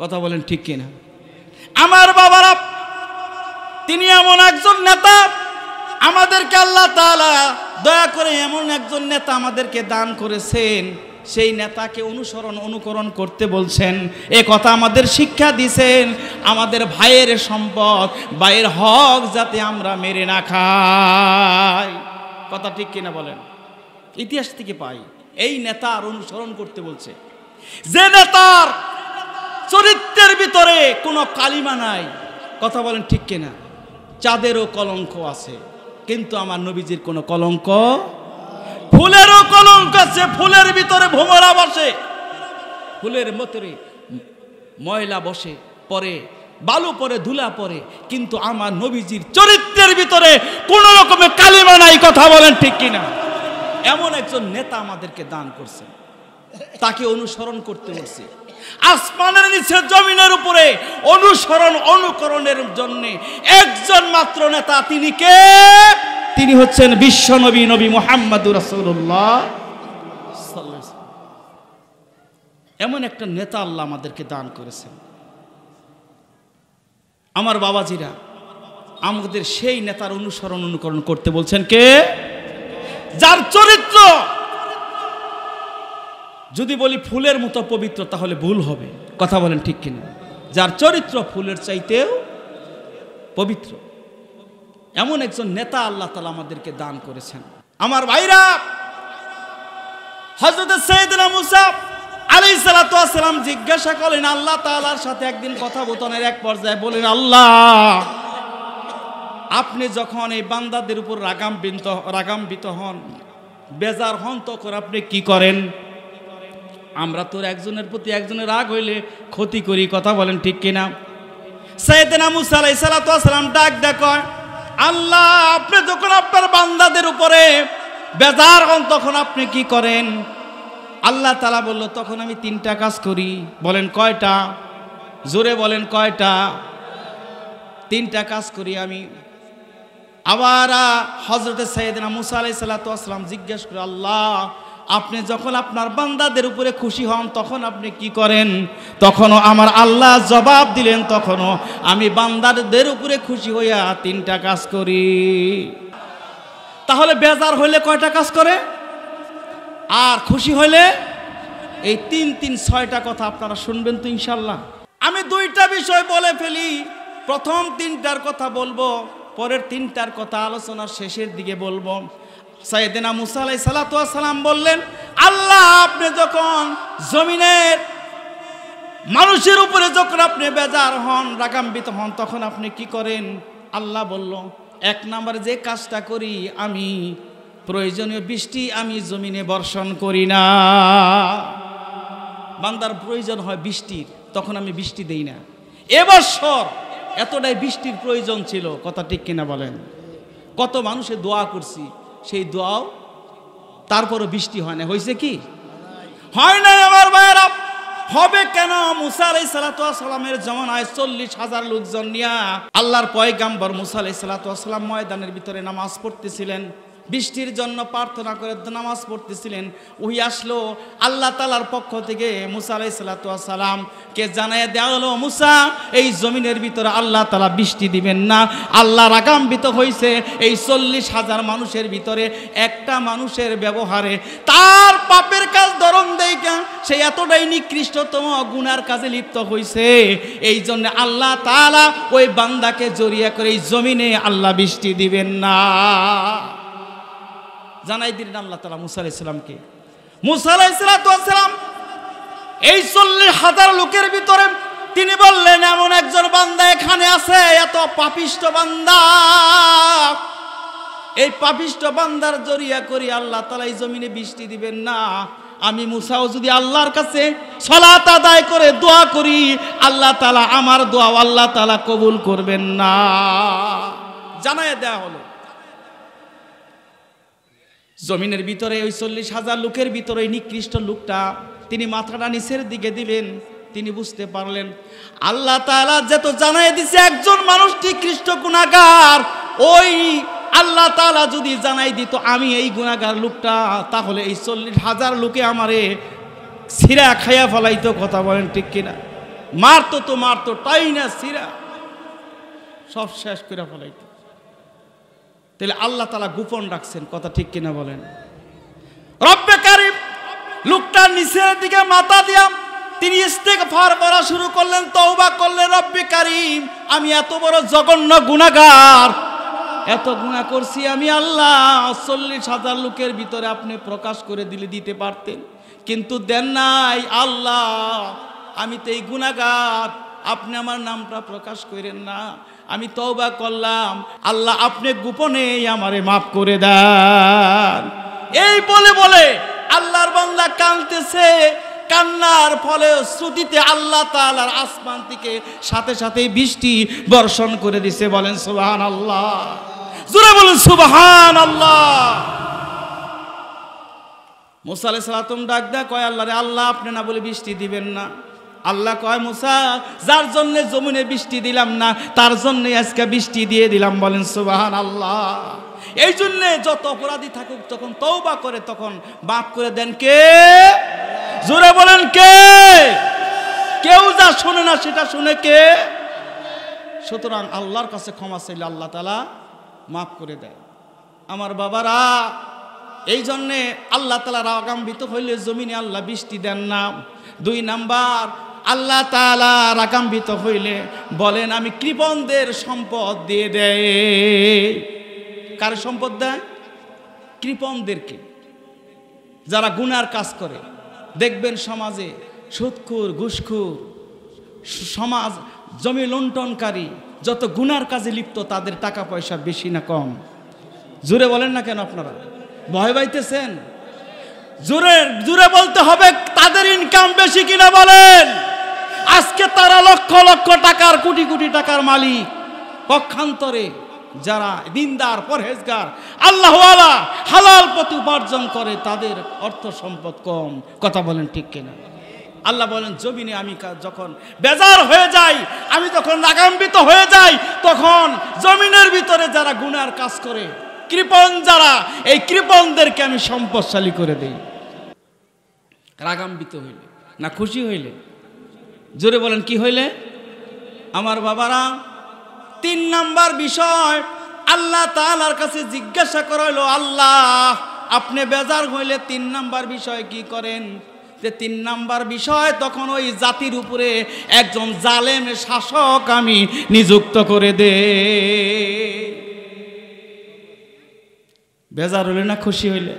কথা বলেন ঠিক কিনা? আমার বাবারা, তিনি এমন একজন নেতা আমাদেরকে আল্লাহ তাআলা দয়া করে এমন একজন নেতা আমাদেরকে দান করেছেন, সেই নেতাকে অনুকরণ করতে বলছেন। এ কথা আমাদের শিক্ষা দিয়েছেন, আমাদের ভাইয়ের সম্পদ, ভাইয়ের হক যাতে আমরা মেরে না খাই। কথা ঠিক কিনা বলেন? ইতিহাস থেকে পাই এই নেতার অনুসরণ করতে বলছে, যে নেতার চরিত্রের ভিতরে কোনো কালিমা নাই। কথা বলেন ঠিক কিনা? চাঁদেরও কলঙ্ক আছে, কিন্তু আমার নবীজির কোনো কলঙ্ক, ফুলেরও কলঙ্ক আছে, ফুলের ভিতরে ভোমরা বসে, ফুলের ভিতরে ময়লা বসে পরে, বালু পরে, ধুলা পরে, কিন্তু আমার নবীজির চরিত্রের ভিতরে কোনো রকমের কালিমা নাই। কথা বলেন ঠিক কিনা? এমন একজন নেতা আমাদেরকে দান করছে, তাকে অনুসরণ করতে বলছে। আসমানের নিচে জমিনের উপরে অনুকরণের জন্য একজন মাত্র নেতা, তিনি কে? তিনি হচ্ছেন বিশ্ব নবী, নবী মুহাম্মদুর রাসূলুল্লাহ সাল্লাল্লাহু আলাইহি ওয়াসাল্লাম। এমন একটা নেতা আল্লাহ আমাদেরকে দান করেছেন। আমার বাবাজিরা, আমাদের সেই নেতার অনুকরণ করতে বলছেন। কে? যার চরিত্র যদি বলি ফুলের মতো পবিত্র তাহলে ভুল হবে। কথা বলেন ঠিক কিনা? যার চরিত্র ফুলের চাইতেও পবিত্র, এমন একজন নেতা আল্লাহ তাআলা আমাদেরকে দান করেছেন। আমার ভাইরা, হযরত সাইয়েদনা মুসা আলাইহিস সালাতু ওয়াস সালাম জিজ্ঞাসা করলেন আল্লাহ তাআলার সাথে একদিন কথোপকথনের এক পর্যায়ে বলেন, আল্লাহ, আপনি যখন এই বান্দাদের উপর রাগান্বিত হন, বেজার হন, তখন আপনি কি করেন? আমরা তো একজনের প্রতি একজনের রাগ হইলে ক্ষতি করি। কথা বলেন ঠিক কিনা? সাইয়েদনা মুসা আলাইহিস সালাতু ওয়াস সালাম ডাক কয়, আল্লাহ, আপনি যখন আপনার বান্দাদের উপরে বেজার হন তখন আপনি কি করেন? আল্লাহ তাআলা বলল, তখন আমি 3টা কাজ করি। বলেন কয়টা? জোরে বলেন কয়টা? 3টা কাজ করি আমি। আবার হযরত সাইয়েদনা মুসা আলাইহিস সালাতু ওয়াস সালাম জিজ্ঞেস করে, আল্লাহ, আপনি যখন আপনার বান্দাদের উপরে খুশি হন তখন আপনি কি করেন? তখনও আমার আল্লাহ জবাব দিলেন, তখনও আমি বান্দাদের উপরে খুশি হইয়া 3টা কাজ করি। তাহলে বেজার হইলে কয়টা কাজ করে? আর খুশি হইলে এই 3 6টা কথা আপনারা শুনবেন তো ইনশাআল্লাহ। আমি 2টা বিষয় বলে ফেলি, প্রথম তিনটার কথা বলবো, পরের তিনটার কথা আলোচনার শেষের দিকে বলবো। সাইয়েদনা মুসা আলাইহিস সালাতু ওয়াস সালাম বললেন, আল্লাহ আপনি যখন জমিনের মানুষের উপরে যখন আপনি বেজার হন, রাগান্বিত হন, তখন আপনি কি করেন? আল্লাহ বলল, এক নম্বরে যে কাজটা করি, আমি প্রয়োজনীয় বৃষ্টি আমি জমিনে বর্ষণ করি না। বান্দার প্রয়োজন হয় বৃষ্টির, তখন আমি বৃষ্টি দেই না। এবছর এতটাই বৃষ্টির প্রয়োজন ছিল, কথা ঠিক কিনা বলেন? কত মানুষের দোয়া করছি, সেই দোয়াও তারপরও বৃষ্টি হয় না। হয়েছে কি? হয় না আমার ভাইয়েরা। হবে কেন? মুসা আলাইহিস সালাতু ওয়াস সালামের জামানায় 40,000 লোকজন নিয়ে আল্লাহর পয়গাম্বর মুসা আলাইহিস সালাতু ওয়াস সালাম ময়দানের ভিতরে নামাজ পড়তেছিলেন, বৃষ্টির জন্য প্রার্থনা করে নামাজ পড়তেছিলেন। ওই আসলো আল্লাহ তাআলার পক্ষ থেকে মুসা আলাইহিস সালাতু ওয়াস সালাম কে জানায় দেওয়া হলো, মুসা এই জমিনের ভিতরে আল্লাহ তাআলা বৃষ্টি দিবেন না। আল্লাহ রাগান্বিত হয়েছে এই 40,000 মানুষের ভিতরে একটা মানুষের ব্যবহারে। তার পাপের কাজ ধরন দেইকা সে এতটাই নিকৃষ্টতম গুনার কাজে লিপ্ত হয়েছে, এই জন্য আল্লাহ তাআলা ওই বান্দাকে জড়িয়ে করে এই জমিনে আল্লাহ বৃষ্টি দিবেন না। জানাই দিলেন আল্লাহ তাআলা মুসা আলাইহিস সালামকে। মুসা আলাইহিস সালাম এই 40,000 লোকের ভিতরে তিনি বললেন, এমন একজন বান্দা এখানে আছে, এত পাপিষ্ট বান্দা, এই পাপিষ্ট বান্দার জড়িয়া করি আল্লাহ তাআলা এই জমিনে বৃষ্টি দিবেন না। আমি মুসাও যদি আল্লাহর কাছে সালাত আদায় করে দোয়া করি, আল্লাহ তাআলা আমার দোয়া আল্লাহ তাআলা কবুল করবেন না। জানায় দেয়া হলো। জমিনের ভিতরে ওই 40,000 লোকের ভিতরে ওই নিকৃষ্ট লোকটা তিনি মাথাটা নিচের দিকে দিলেন, তিনি বুঝতে পারলেন আল্লাহ তাআলা যেত জানায় দিছে একজন মানুষ নিকৃষ্ট গুনাহগার, ওই আল্লাহ তাআলা যদি জানাই দিত আমি এই গুনাহগার লোকটা, তাহলে এই 40,000 লোকে আমারে সিরা খাইয়া ফেলাইতো। কথা বলেন ঠিক কিনা? মারতো তো মারতো, তাই না সিরা সব শেষ করে ফেলাইতো। তাহলে আল্লাহ তাআলা গোপন রাখছেন, কথা ঠিক কিনা বলেন? রব্বে কারীম লোকটার নিচের দিকে মাথা দিয়া তিনি ইস্তেগফার করা শুরু করলেন, তওবা করলেন, রব্বে কারীম আমি এত বড় জঘন্য গুনাহগার, এত গুনাহ করছি আমি, আল্লাহ 40,000 লোকের ভিতরে আপনি প্রকাশ করে দিতে পারতেন, কিন্তু দেন নাই। আল্লাহ আমি তো এই গুনাহগার, আপনি আমার নামটা প্রকাশ করেন না, আমি তওবা করলাম, আল্লাহ আপনি গোপনে আমারে মাফ করে দেন। এই বলে বলে আল্লাহর বান্দা কাঁদতেছে, কান্নার ফলে শ্রুতিতে আল্লাহ তাআলার আসমান থেকে সাথে সাথে বৃষ্টি বর্ষণ করে দিছে। বলেন সুবহানাল্লাহ, জোরে বলেন সুবহানাল্লাহ। মুসা আলাইহিস সালাম ডাক দেয়, কয় আল্লাহ রে, আল্লাহ আপনি না বলে বৃষ্টি দিবেন না। আল্লাহ কয়, মুসা যার জন্য জমিনে বৃষ্টি দিলাম না, তার জন্য আজকে বৃষ্টি দিয়ে দিলাম। বলেন সুবহানাল্লাহ। এই জন্য যত অপরাধী থাকুক যখন তওবা করে তখন মাফ করে দেন কে? জোরে বলেন কে? কেউ যা শুনে না সেটা শুনে কে? সুতরাং আল্লাহর কাছে ক্ষমা চাইলে আল্লাহ তাআলা মাফ করে দেয়। আমার বাবারা, এই জন্যে আল্লাহ তাআলা রাগান্বিত হইলে জমিনে আল্লাহ বৃষ্টি দেন না। 2 নাম্বার, আল্লাহ তাআলা রাগান্বিত হইলে বলেন আমি কৃপণদের সম্পদ দিয়ে দেয়। কার সম্পদ দেয়? কৃপণদেরকে, যারা গুনার কাজ করে। দেখবেন সমাজে সুদখোর, ঘুষখোর, সমাজ জমি লুণ্ঠনকারী, যত গুনার কাজে লিপ্ত তাদের টাকা পয়সা বেশি না কম? জোরে বলেন না কেন আপনারা? ভয় পাইতেছেন? জোরে জোরে বলতে হবে, তাদের ইনকাম বেশি কিনা বলেন। আজকে তারা লক্ষ লক্ষ টাকার, কোটি কোটি টাকার মালিক। পক্ষান্তরে যারা দিনদার, পরহেজগার, আল্লাহওয়ালা, হালাল পথে উপার্জন করে তাদের অর্থ সম্পদ কম। কথা বলেন ঠিক কিনা? আল্লাহ বলেন জমিনে আমি যখন বেজার হয়ে যাই, আমি যখন রাগান্বিত হয়ে যাই, তখন জমিনের ভিতরে যারা গুনার কাজ করে, কৃপণ যারা, এই কৃপণদেরকে আমি সম্পদশালী করে দেই। রাগান্বিত হইলে না খুশি হইলে? জোরে বলেন কি হইলে? আমার বাবারা, 3 নাম্বার বিষয় আল্লাহ তাআলার কাছে জিজ্ঞাসা করা হলো, আল্লাহ আপনি বেজার হইলে 3 নাম্বার বিষয় কি করেন? যে 3 নাম্বার বিষয়, তখন ওই জাতির উপরে একজন জালেম শাসক আমি নিযুক্ত করে দে। বেজার হইলে না খুশি হইলে?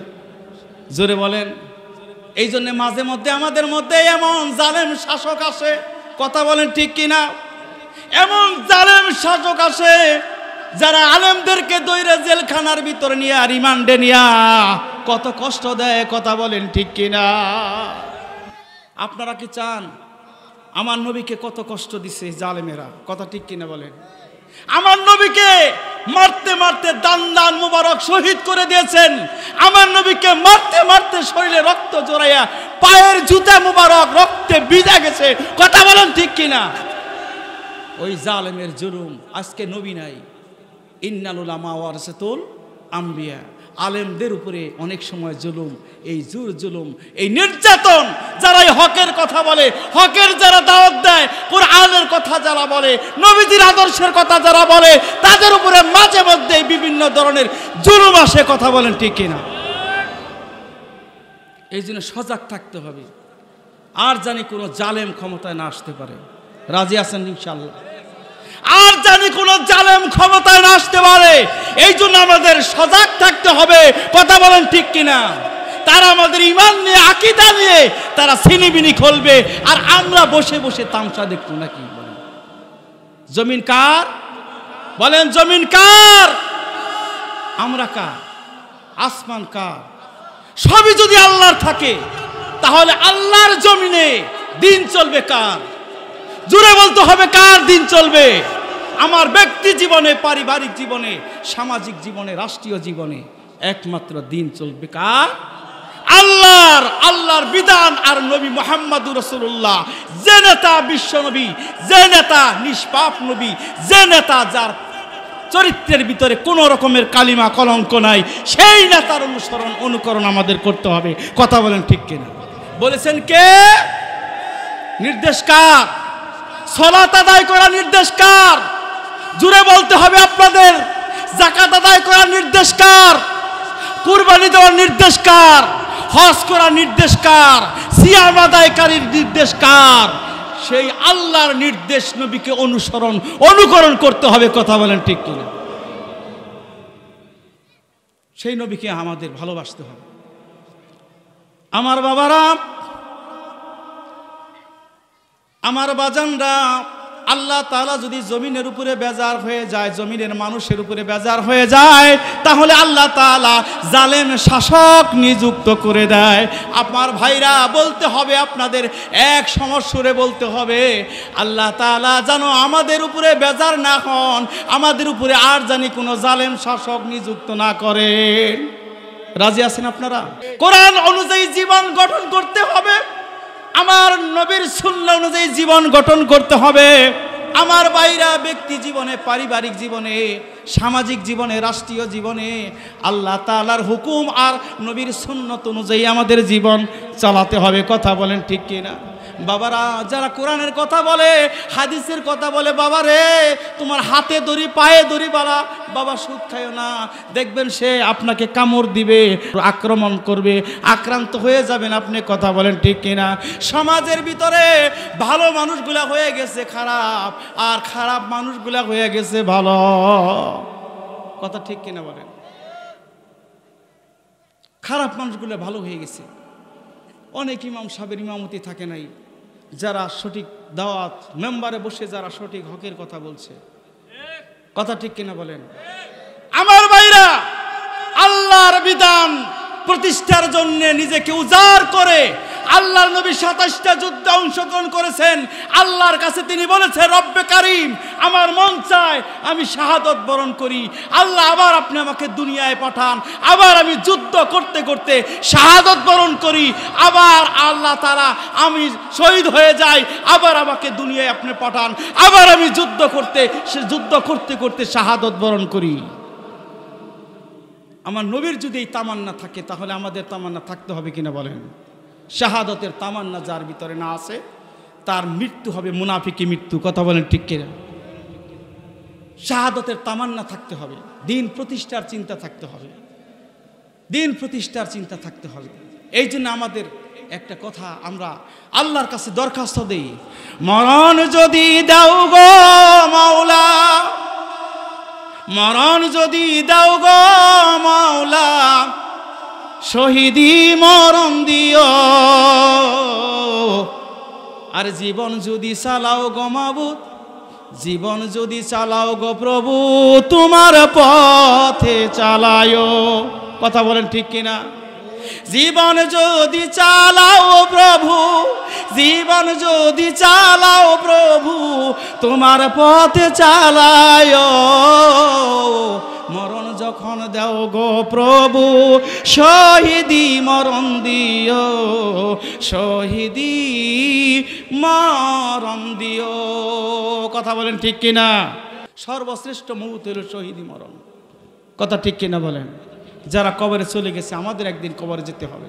জোরে বলেন। এই জন্য মাঝে মধ্যে আমাদের মধ্যে এমন জালেম শাসক আসে, কথা বলেন ঠিক কিনা? এমন জালেম শাসক আসে যারা আলেমদেরকে দইরে জেলখানার ভিতরে নিয়ে রিমান্ডে নিয়ে কত কষ্ট দেয়, কথা বলেন ঠিক কিনা? আপনারা কি চান আমার নবীকে কত কষ্ট দিছে জালেমেরা, কথা ঠিক কিনা বলেন? আমার নবীকে মারতে মারতে দান দান মুবারক শহীদ করে দিয়েছেন। আমার নবীকে মারতে মারতে শরীরে রক্ত জড়াইয়া পায়ের জুতা মুবারক রক্তে ভিজে গেছে, কথা বলেন ঠিক কিনা? ওই জালেমের জুলুম আজকে নবী নাই। ইন্নাল উলামা ওয়ারাসাতুল আম্বিয়া, আলেমদের উপরে অনেক সময় জুলুম, এই জুলুম, এই নির্যাতন, যারা এই হকের কথা বলে, হকের যারা দাওয়াত দেয়, কোরআনের কথা যারা বলে, নবীজির আদর্শের কথা যারা বলে, তাদের উপরে মাঝে মধ্যে বিভিন্ন ধরনের জুলুম আসে, কথা বলেন ঠিক কিনা? এই জন্য সজাগ থাকতে হবে, আর জানি কোনো জালেম ক্ষমতায় না আসতে পারে। রাজি আছেন ইনশাআল্লাহ? আর জানি কোন জালেম ক্ষমতায় না আসতে পারে, এই জন্য আমাদের সজাগ থাকতে হবে, কথা বলেন ঠিক কিনা? তারা আমাদের ঈমান নিয়ে, আকীদা নিয়ে তারা ছিনিবিনি খুলবে, আর আমরা বসে বসে তামসা দেখব নাকি? বলেন জমিন কার? বলেন জমিন কার? আমরা কার? আসমান কার? সবই যদি আল্লাহর থাকে, তাহলে আল্লাহর জমিনে দিন চলবে কার? জোরে বলতে হবে, কার দিন চলবে? আমার ব্যক্তি জীবনে, পারিবারিক জীবনে, সামাজিক জীবনে, রাষ্ট্রীয় জীবনে একমাত্র দিন চলবে কার? আল্লাহর। আল্লাহর বিধান আর নবী মুহাম্মদুর রাসূলুল্লাহ, যে নেতা বিশ্ব নবী, যে নেতা নিষ্পাপ নবী, যে নেতা যার চরিত্রের ভিতরে কোনো রকমের কালিমা কলঙ্ক নাই, সেই নেতার অনুকরণ আমাদের করতে হবে, কথা বলেন ঠিক কিনা? বলেছেন কে? নির্দেশ কার? সালাত আদায় করার নির্দেশ কার? জুড়ে বলতে হবে আপনাদের। যাকাত আদায় করার নির্দেশ কার? কুরবানি দেওয়ার নির্দেশ কার? হজ করার নির্দেশ কার? সিয়াম আদায়কারীর নির্দেশ কার? সেই আল্লাহর নির্দেশ নবীকে অনুকরণ করতে হবে, কথা বলেন ঠিক কিনা? সেই নবীকে আমাদের ভালোবাসতে হবে। আমার বাবারা, আমার বাজানরা, আল্লাহ তাআলা যদি জমিনের উপরে বেজার হয়ে যায়, জমিনের মানুষের উপরে বেজার হয়ে যায়, তাহলে আল্লাহ তাআলা জালেম শাসক নিযুক্ত করে দেয়। আমার ভাইরা, বলতে হবে আপনাদের, এক সমস্বরে বলতে হবে, আল্লাহ তাআলা যেন আমাদের উপরে বেজার না হন, আমাদের উপরে আর জানি কোনো জালেম শাসক নিযুক্ত না করেন। রাজি আছেন আপনারা? কোরআন অনুযায়ী জীবন গঠন করতে হবে, আমার নবীর সুন্নাহ অনুযায়ী জীবন গঠন করতে হবে। আমার ভাইরা, ব্যক্তি জীবনে, পারিবারিক জীবনে, সামাজিক জীবনে, রাষ্ট্রীয় জীবনে আল্লাহ তাআলার হুকুম আর নবীর সুন্নাত অনুযায়ী আমাদের জীবন চালাতে হবে, কথা বলেন ঠিক কিনা? বাবারা, যারা কোরআনের কথা বলে, হাদিসের কথা বলে, বাবা রে, তোমার হাতে দড়ি পায়ে দড়ি বালা, বাবা সুদ খায়ও না, দেখবেন সে আপনাকে কামড় দিবে, আক্রমণ করবে, আক্রান্ত হয়ে যাবেন আপনি, কথা বলেন ঠিক কিনা? সমাজের ভিতরে ভালো মানুষগুলা হয়ে গেছে খারাপ, আর খারাপ মানুষগুলা হয়ে গেছে ভালো, কথা ঠিক কিনা বলেন? খারাপ মানুষগুলো ভালো হয়ে গেছে। অনেক ইমাম সাহেবের ইমামতি থাকে নাই, যারা সঠিক দাওয়াত মেম্বারে বসে যারা সঠিক হকের কথা বলছে, কথা ঠিক কিনা বলেন? আমার ভাইরা, আল্লাহর বিধান প্রতিষ্ঠার জন্য নিজেকে উজাড় করে আল্লাহর নবী 27টা যুদ্ধে অংশগ্রহণ করেছেন। আল্লাহর কাছে তিনি বলেছেন, রব্বে কারিম, আমার মন চায় আমি শাহাদত বরণ করি, আল্লাহ আবার আপনি আমাকে দুনিয়ায় পাঠান, আবার আমি যুদ্ধ করতে করতে শাহাদত বরণ করি, আবার আল্লাহ তাআলা আমি শহীদ হয়ে যাই, আবার আমাকে দুনিয়ায় আপনি পাঠান, আবার আমি যুদ্ধ করতে করতে শাহাদত বরণ করি। আমার নবীর যদি এই তামান্না থাকে, তাহলে আমাদের তামান্না থাকতে হবে কিনা বলেন? শাহাদতের তামান্না যার ভিতরে না আছে, তার মৃত্যু হবে মুনাফিকি মৃত্যু, কথা বলেন ঠিক কিনা? শাহাদতের তামান্না থাকতে হবে, দিন প্রতিষ্ঠার চিন্তা থাকতে হবে, দিন প্রতিষ্ঠার চিন্তা থাকতে হবে। এই জন্য আমাদের একটা কথা আমরা আল্লাহর কাছে দরখাস্ত দেই, মরণ যদি দাও গো মাওলা, মরণ যদি দাও গো মাওলা, শহীদি মরণ দিও, আর জীবন যদি চালাও গো মাবুদ, জীবন যদি চালাও গো প্রভু, তোমার পথে চালায়ো। কথা বলেন ঠিক কিনা? জীবন যদি চালাও প্রভু, জীবন যদি চালাও প্রভু, তোমার পথে চালায়ো, মরণ যখন দাও গো প্রভু, শহীদি মরণ দিও, শহীদি মরণ দিও। কথা বলেন ঠিক কিনা? সর্বশ্রেষ্ঠ মৌত হল শহীদি মরণ। কথা ঠিক কিনা বলেন? যারা কবরে চলে গেছে, আমাদের একদিন কবরে যেতে হবে।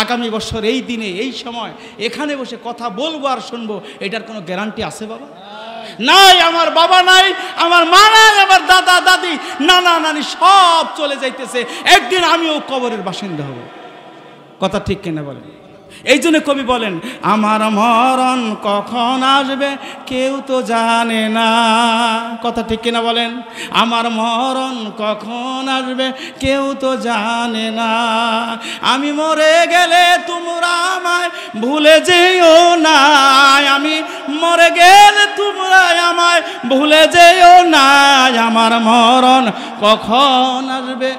আগামী বছর এই দিনে এই সময় এখানে বসে কথা বলবো আর শুনবো, এটার কোনো গ্যারান্টি আছে বাবা? নাই। আমার বাবা নাই, আমার মা নাই, আমার দাদা দাদি নানা নানি সব চলে যাইতেছে, একদিন আমিও কবরের বাসিন্দা হব। কথা ঠিক কিনা বলেন? এই জন্য কবি বলেন, আমার মরণ কখন আসবে কেউ তো জানে না। কথা ঠিক কিনা বলেন? আমার মরণ কখন আসবে কেউ তো জানে না, আমি মরে গেলে তোমরা আমায় ভুলে যেও না, আমি মরে গেলে তোমরা আমায় ভুলে যেও না, আমার মরণ কখন আসবে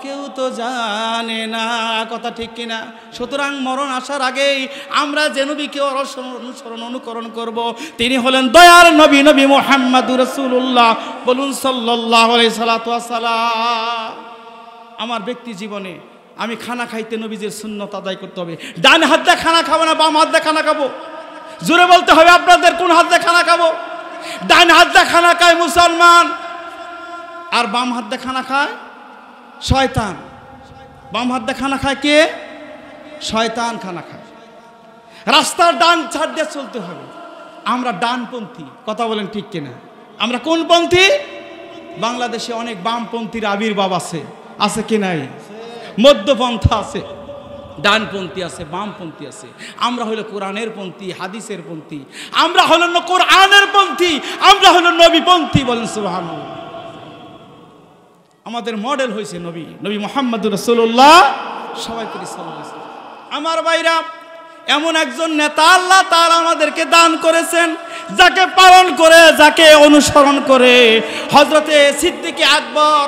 কেউ তো জানে না। কথা ঠিক কিনা? সুতরাং মরণ আসার আগেই আমরা যে নবীকে অনুসরণ অনুকরণ করব, তিনি হলেন দয়ার নবী, নবী মুহাম্মদুর রাসূলুল্লাহ। বলুন সাল্লাল্লাহু আলাইহি সাল্লাতু ওয়াস সালাম। আমার ব্যক্তি জীবনে আমি খানা খাইতে নবীজির সুন্নত আদায় করতে হবে। ডান হাত দিয়ে খানা খাবো না, বাম হাত দিয়ে খানা খাবো? জোরে বলতে হবে আপনাদের, কোন হাত দিয়ে খানা খাবো? ডান হাত দিয়ে খানা খায় মুসলমান, আর বাম হাত দিয়ে খানা খায় শয়তান। বাম হাত দিয়ে খানা খায় কে? শয়তান খানা খায়। রাস্তার ডান ছাড় দিয়ে চলতে হবে। আমরা ডানপন্থী। কথা বলেন ঠিক কিনা? আমরা কোন পন্থী? বাংলাদেশে অনেক বামপন্থীর আবির্ভাব আছে, আছে কি নাই? মধ্যপন্থা আছে, ডানপন্থী আছে, বামপন্থী আছে। আমরা হলো কোরআনের পন্থী, হাদিসের পন্থী। আমরা হলো কোরআনের পন্থী, আমরা হলো নবীপন্থী। বলেন সুবহানাল্লাহ। আমাদের মডেল হয়েছে নবী, নবী মুহাম্মদুর রাসূলুল্লাহ সবাই করি সাল্লাল্লাহু আলাইহি ওয়াসাল্লাম। আমার ভাইরা, এমন একজন নেতা আল্লাহ তাআলা আমাদেরকে দান করেছেন, যাকে পালন করে, যাকে অনুসরণ করে হযরতে সিদ্দিক আকবর,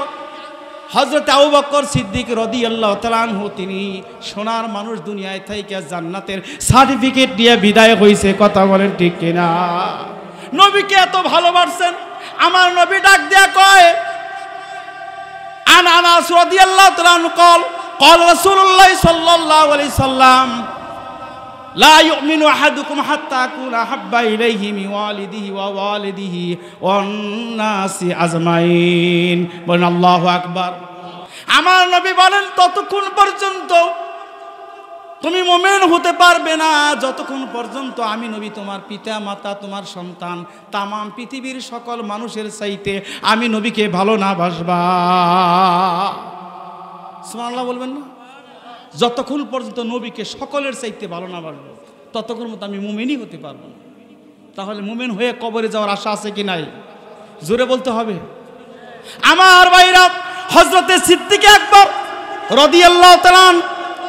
হযরতে আবু বকর সিদ্দিক রাদিয়াল্লাহু তাআলা আনহু, তিনি সোনার মানুষ, দুনিয়ায় থেকে জান্নাতের সার্টিফিকেট দিয়ে বিদায় হয়েছে। কথা বলেন ঠিক কিনা? নবীকে এত ভালোবাসেন, আমার নবী ডাক দেয়া কয়, আনাস রাদিয়াল্লাহু তাআলা আনহু قال رسول الله صلى الله عليه وسلم لا يؤمن احدكم حتى اكون احب اليه من والده ووالده والناس اجمعين। বলেন আল্লাহু আকবার। আমার নবী বলেন, ততক্ষণ পর্যন্ত তুমি মুমিন হতে পারবে না যতক্ষণ পর্যন্ত আমি নবী তোমার পিতা মাতা, তোমার সন্তান, তাম পৃথিবীর সকল মানুষের চাইতে আমি নবীকে ভালো না বাসবা। সুবহানাল্লাহ বলবেন না? যতক্ষণ পর্যন্ত নবীকে সকলের চাইতে ভালো না বাসবো, ততক্ষণ মতো আমি মুমিনই হতে পারবো না। তাহলে মুমিন হয়ে কবরে যাওয়ার আশা আছে কি নাই? জোরে বলতে হবে। আমার ভাইরা, হযরতে সিদ্দিক আকবর রাদিয়াল্লাহু তাআলা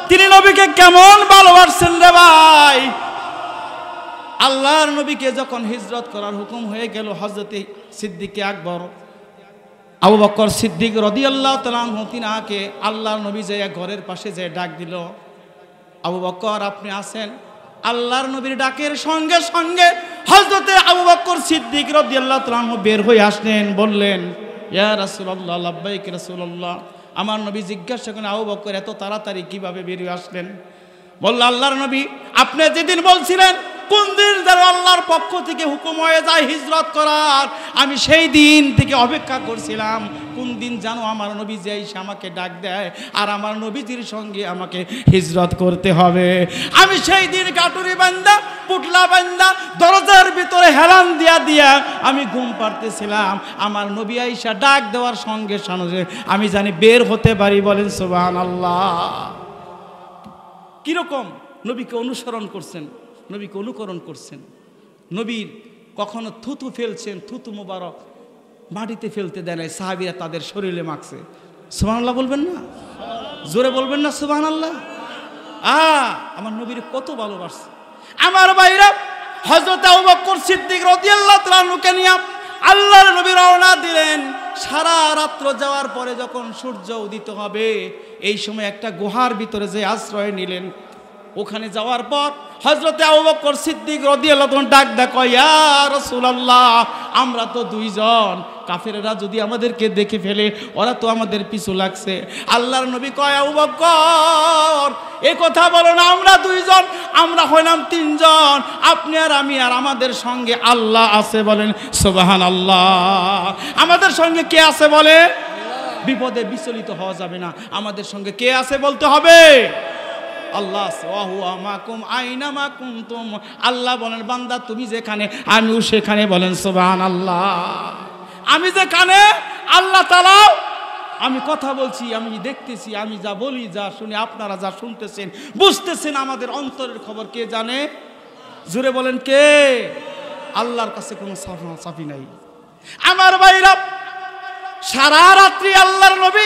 তিনি নবীকে কেমন ভালোবাসছেন রে ভাই। আল্লাহর নবীকে যখন হিজরত করার হুকুম হয়ে গেল, হযরতে সিদ্দিক আকবর আবু বকর সিদ্দিক রাদিয়াল্লাহু তাআলা আনহু তিনাকে আল্লাহর নবী যে ঘরের পাশে যে ডাক দিল, আবু বকর আপনি আছেন? আল্লাহর নবীর ডাকের সঙ্গে সঙ্গে হযরতে আবু বকর সিদ্দিক রাদিয়াল্লাহু তাআলা আনহু বের হয়ে আসলেন, বললেন, ইয়া রাসূলুল্লাহ, লাব্বাইক রাসূলুল্লাহ। আমার নবী জিজ্ঞাসা করেন, আবু বকর এত তাড়াতাড়ি কিভাবে বের হয়ে আসলেন? বলল, আল্লাহর নবী আপনি যেদিন বলছিলেন কোন দিন যেন আল্লাহর পক্ষ থেকে হুকুম হয়ে যায় হিজরত করার, আমি সেই দিন থেকে অপেক্ষা করছিলাম কোন দিন যেন আমার নবী যে এসে আমাকে ডাক দেয় আর আমার নবীজির সঙ্গে আমাকে হিজরত করতে হবে। আমি সেই দিন কাটুরি বান্দা, পুটলা বান্দা, দরজার ভিতরে হেলান দিয়া দিয়া আমি ঘুম পাড়তেছিলাম। আমার নবী আইসা ডাক দেওয়ার সঙ্গে সঙ্গে আমি জানি বের হতে পারি। বলেন সুবহানাল্লাহ। কিরকম? নবীকে অনুসরণ করছেন, নবীকে অনুকরণ করছেন। নবীর কখনো থুতু ফেলছেন, থুতু মোবারক মাটিতে ফেলতে দেয় নাই, সাহাবীরা তাদের শরীরে মাখছে। সুবহানাল্লাহ বলবেন না? জোরে বলবেন না সুবহানাল্লাহ? আমার নবীর কত ভালোবাসছে। আমার ভাইরা, হযরত আবু বকর সিদ্দিক রাদিয়াল্লাহু তাআলা আনহুকে নিয়ে আল্লাহর নবী রওনা দিলেন। সারা রাত্র যাওয়ার পরে যখন সূর্য উদিত হবে, এই সময় একটা গুহার ভিতরে যে আশ্রয় নিলেন। ওখানে যাওয়ার পর হযরতে আবু বকর সিদ্দিক রাদিয়াল্লাহু তাআলা ডাক কয়, ইয়া রাসূলুল্লাহ, আমরা তো দুইজন, কাফেররা যদি আমাদেরকে দেখে ফেলে, ওরা তো আমাদের পিছু লাগছে। আল্লাহর নবী কয়, আবু বকর এই কথা বলো না, আমরা দুইজন, আমরা হইলাম তিনজন, আপনি আর আমি, আর আমাদের সঙ্গে আল্লাহ আছে, বলেন সুবহানাল্লাহ। আমাদের সঙ্গে কে আছে বলে? বিপদে বিচলিত হওয়া যাবে না, আমাদের সঙ্গে কে আছে বলতে হবে আল্লাহ। আল্লাহ বলেন, বান্দা তুমি যেখানে আমিও সেখানে, বলেন সুবহানাল্লাহ। আমি যেখানে আল্লাহ তাআলা, আমি কথা বলছি, আমি দেখতেছি, আমি যা বলি, যা শুনি, আপনারা যা শুনতেছেন, বুঝতেছেন, আমাদের অন্তরের খবর কে জানে? জোরে বলেন কে? আল্লাহর কাছে কোনো সাফি নাই। আমার ভাইরা, সারা রাত্রি আল্লাহর নবী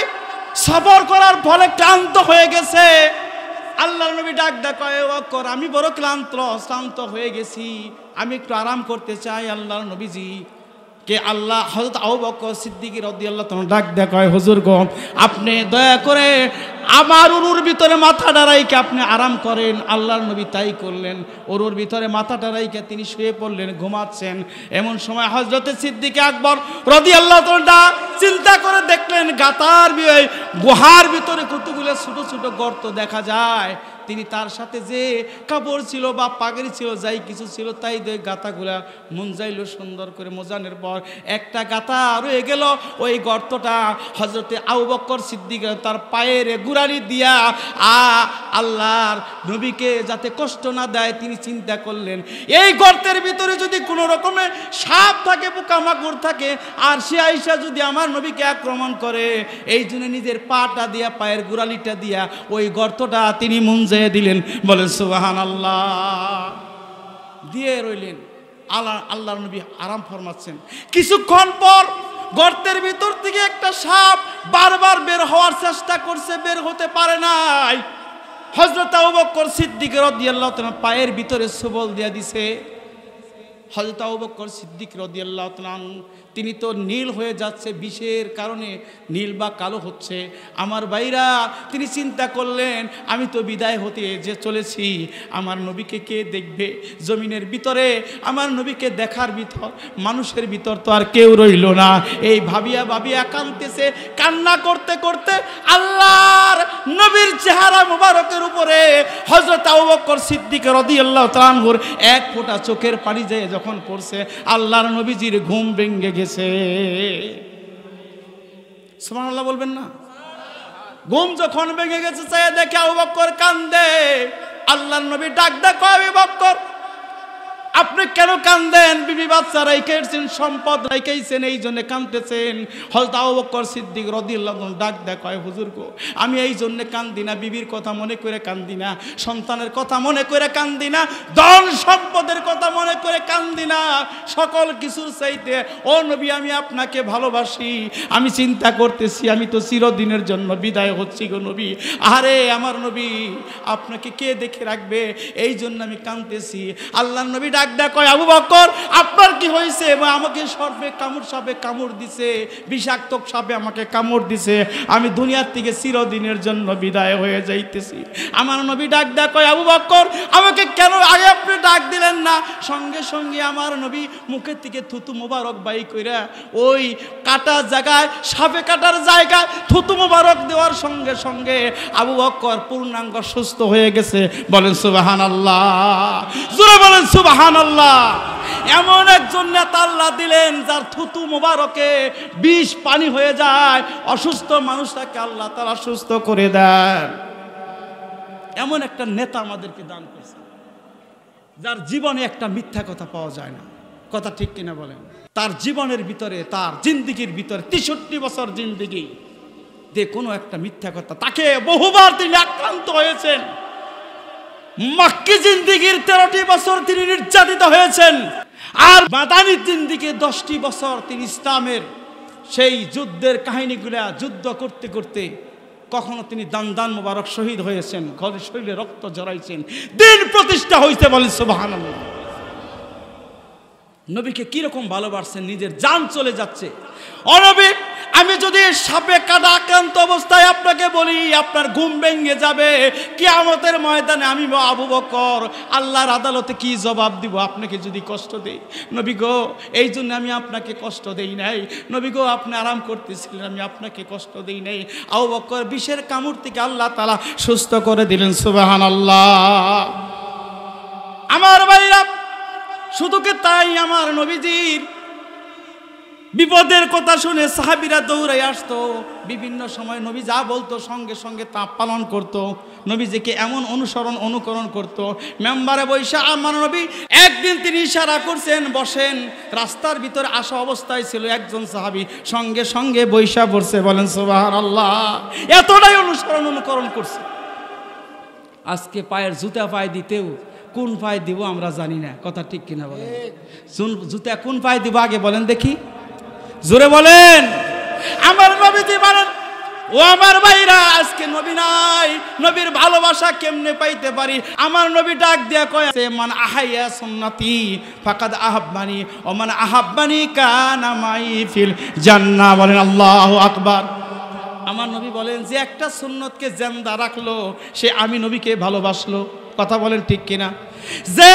সফর করার ফলে ক্লান্ত হয়ে গেছে। আল্লাহর নবী ডাক কয়, ও বকর, আমি বড় ক্লান্ত হয়ে গেছি, আমি একটু আরাম করতে চাই। আল্লাহর নবীজি কে আল্লাহ হযরত আবু বকর সিদ্দিক রাদিয়াল্লাহু তাআলা ডাক কয়, হুজুর গো, আপনি দয়া করে আমার উরুর ভিতরে মাথাটা রাইখে আপনি আরাম করেন। আল্লাহর নবী তাই করলেন, উরুর ভিতরে মাথাটা রাইখে তিনি শুয়ে পড়লেন, ঘুমাচ্ছেন। এমন সময় হযরতে সিদ্দিক আকবর রাদিয়াল্লাহু তাআলা চিন্তা করে দেখলেন, গাতার গুহার ভিতরে কতগুলো ছোট ছোট গর্ত দেখা যায়। তিনি তার সাথে যে কাপড় ছিল বা পাগড়ি ছিল, যাই কিছু ছিল, তাই দিয়ে গাতাগুলা মুঞ্জাইল সুন্দর করে। মোজানের পর একটা গাতা রয়ে গেল, ওই গর্তটা হযরতে আবু বকর সিদ্দিক তার পায়ের গুড়ালি দিয়া আল্লাহর নবীকে যাতে কষ্ট না দেয়, তিনি চিন্তা করলেন, এই গর্তের ভিতরে যদি কোনো রকমের সাপ থাকে, পোকামাকড় থাকে, আর সে আইসা যদি আমার নবীকে আক্রমণ করে, এই জন্য নিজের পাটা দিয়া, পায়ের গুড়ালিটা দিয়া ওই গর্তটা তিনি মুঞ্জাই দিলেন, বলেন সুবহানাল্লাহ। দিয়ে রইলেন। আল্লাহর নবী আরাম ফরমাচ্ছেন। কিছুক্ষণ পর গর্তের ভিতর থেকে একটা সাপ বারবার বের হওয়ার চেষ্টা করছে, বের হতে পারে নাই। হযরত আবু বকর সিদ্দিক রাদিয়াল্লাহু তাআলা পায়ের ভিতরে সবল দিয়া দিছে। হযরত আবু বকর সিদ্দিক রাদিয়াল্লাহু তাআলা তিনি তো নীল হয়ে যাচ্ছে, বিষের কারণে নীল বা কালো হচ্ছে। আমার ভাইরা, তিনি চিন্তা করলেন, আমি তো বিদায় হতে যে চলেছি, আমার নবীকে কে দেখবে? জমিনের ভিতরে আমার নবীকে দেখার ভিতর মানুষের ভিতর তো আর কেউ রইল না। এই ভাবিয়া কাঁদতেছে, কান্না করতে করতে আল্লাহর নবীর চেহারা মোবারকের উপরে হযরত আবু বকর সিদ্দিক রাদিয়াল্লাহু তাআলা আনহুর এক ফোঁটা চোখের পানি যায় যখন পড়ছে, আল্লাহর নবীজির ঘুম ভেঙে গেছে। সুবহানাল্লাহ বলবেন না? ঘুম যখন ভেঙে গেছে, চাই দেখে আবু বকর কান্দে। আল্লাহর নবী ডাক কয়, আবু বকর আপনি কেন কান্দেন? বিবি বাচ্চা রাইখাইছেন, সম্পদ রাইখাইছেন, এই জন্য কাঁদতেছেন। হযরত আবু বকর সিদ্দিক রাদিয়াল্লাহু আনহু ডাক কয়, হুজুর গো, আমি এই জন্য কান্দি না, বিবির কথা মনে করে কান্দি না, সন্তানের কথা মনে করে কান্দি না, ধন সম্পদের কথা মনে করে কান্দি না, সকল কিছুর চাইতে ও নবী আমি আপনাকে ভালোবাসি। আমি চিন্তা করতেছি, আমি তো চিরদিনের জন্য বিদায় হচ্ছি গো নবী। আরে আমার নবী, আপনাকে কে দেখে রাখবে? এই জন্য আমি কাঁদতেছি। আল্লাহর নবী ডাক কয়, আবু বকর আপনার কি হয়েছে? আমাকে সাপে কামড় দিছে, বিষাক্ত সাপে আমাকে কামড় দিছে, আমি দুনিয়ার থেকে চিরদিনের জন্য বিদায় হয়ে যাইতেছি। আমার নবী ডাক কয়, আবু বকর আমাকে কেন আগে আপনি ডাক দিলেন না? সঙ্গে সঙ্গে আমার নবী মুখের থেকে থুতু মোবারক বাই কইরা ওই কাটার জায়গায়, সাপে কাটার জায়গায় থুতু মোবারক দেওয়ার সঙ্গে সঙ্গে আবু বকর পূর্ণাঙ্গ সুস্থ হয়ে গেছে। বলেন সুবহানাল্লাহ, জোরে বলেন সুবহানাল্লাহ। এমন একজন নেতা আল্লাহ দিলেন যার থুতু মোবারকে বিষ পানি হয়ে যায়, অসুস্থ মানুষটাকে আল্লাহ তাআলা সুস্থ করে দেন। এমন একটা নেতা আমাদেরকে দান করেছে, যার জীবনে একটা মিথ্যা কথা পাওয়া যায় না। কথা ঠিক কিনা বলেন? তার জীবনের ভিতরে, তার জিন্দেগির ভিতরে 63 বছর জিন্দেগি যে কোনো একটা মিথ্যা কথা, তাকে বহুবার তিনি আক্রান্ত হয়েছেন। মক্কি জিন্দেগীর 13টি বছর তিনি নির্যাতিত হয়েছেন, আর মাদানী জিন্দেগীর 10টি বছর তিনি ইসলামের সেই যুদ্ধের কাহিনীগুলা যুদ্ধ করতে করতে কখনো তিনি দান মোবারক শহীদ হয়েছেন, ঘরে শরীরে রক্ত জড়াইছেন, দিন প্রতিষ্ঠা হয়েছে। বলেন সুবহানাল্লাহ। নবীকে কিরকম ভালোবাসছেন, নিজের জান চলে যাচ্ছে। ও নবী, আমি যদি সাপে কাটা আক্রান্ত অবস্থায় আপনাকে বলি, আপনার ঘুম ভেঙে যাবে, কিয়ামতের ময়দানে আমি আবু বকর আল্লাহর আদালতে কি জবাব দিব আপনাকে যদি কষ্ট দেই? নবী গো, এই জন্য আমি আপনাকে কষ্ট দেই নাই। নবী গো, আপনি আরাম করতেছিলেন, আমি আপনাকে কষ্ট দেই নাই। আবু বকর বিষের কামড় থেকে আল্লাহ তাআলা সুস্থ করে দিলেন। সুবহানাল্লাহ। আমার ভাইরা, শুধু কি তাই, আমার নবীজির বিপদের কথা শুনে সাহাবীরা দৌড়াই আসতো। বিভিন্ন সময় নবী যা বলতো সঙ্গে সঙ্গে তা পালন করত। নবীজিকে এমন অনুকরণ করত। মেম্বারে বৈশা আমার নবী একদিন তিনি ইশারা করছেন বসেন, রাস্তার ভিতরে আসা অবস্থায় ছিল একজন সাহাবী, সঙ্গে সঙ্গে বৈশা পড়ছে। বলেন সুবহানাল্লাহ। এতটাই অনুকরণ করছে। আজকে পায়ের জুতা পায়ে দিতেও কোন পায়ে দিব আমরা জানি না, কথা ঠিক কিনা বলেন? জুতা কোন পায়ে দিব আগে বলেন দেখি, জোরে বলেন। আমার নবীজি বলেন, ও আমার ভাইরা, আজকে নবী নাই, নবীর ভালোবাসা কেমনে পাইতে পারি? আমার নবী ডাক দিয়া কয়, মান আহাইয়া সুন্নতি ফাকাদ আহাব্বানি ও মান আহাব্বানি কানা মাই ফিল জান্নাহ। বলেন আল্লাহু আকবার। আমার নবী বলেন, যে একটা সুন্নতকে জিন্দা রাখলো সে আমি নবীকে ভালোবাসলো। কথা বলেন ঠিক কিনা? যে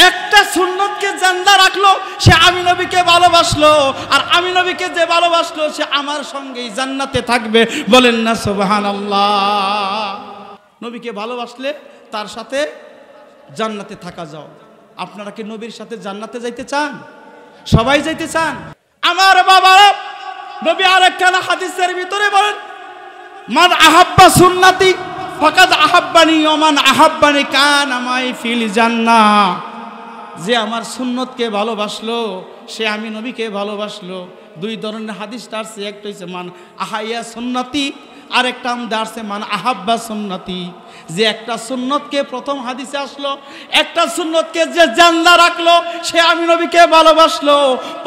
একটা সুন্নতকে জিন্দা রাখলো সে আমি নবীকে ভালোবাসলো, আর আমি নবীকে যে ভালোবাসলো সে আমার সঙ্গেই জান্নাতে থাকবে। বলেন না সুবহানাল্লাহ। নবীকে ভালোবাসলে তার সাথে জান্নাতে থাকা যাও। আপনারা কি নবীর সাথে জান্নাতে যাইতে চান? সবাই যাইতে চান? আমার বাবা নবী আরেকখানা হাদিসের ভিতরে বলেন, মান আহাব্বা সুন্নতি ফাকাদ আহাব্বানি ওয়া মান আহাব্বানি কানা মাই ফিল জান্নাহ। যে আমার সুন্নতকে ভালোবাসলো সে আমি নবীকে ভালোবাসলো। দুই ধরনের হাদিসটা আসছে, একটা হচ্ছে মান আহাইয়া সুন্নতি, আর একটা আসছে মান আহাব্বা সুন্নতি। যে একটা সুন্নতকে, প্রথম হাদিসে আসলো একটা সুন্নতকে যে জিন্দা রাখলো সে আমি নবীকে ভালোবাসলো।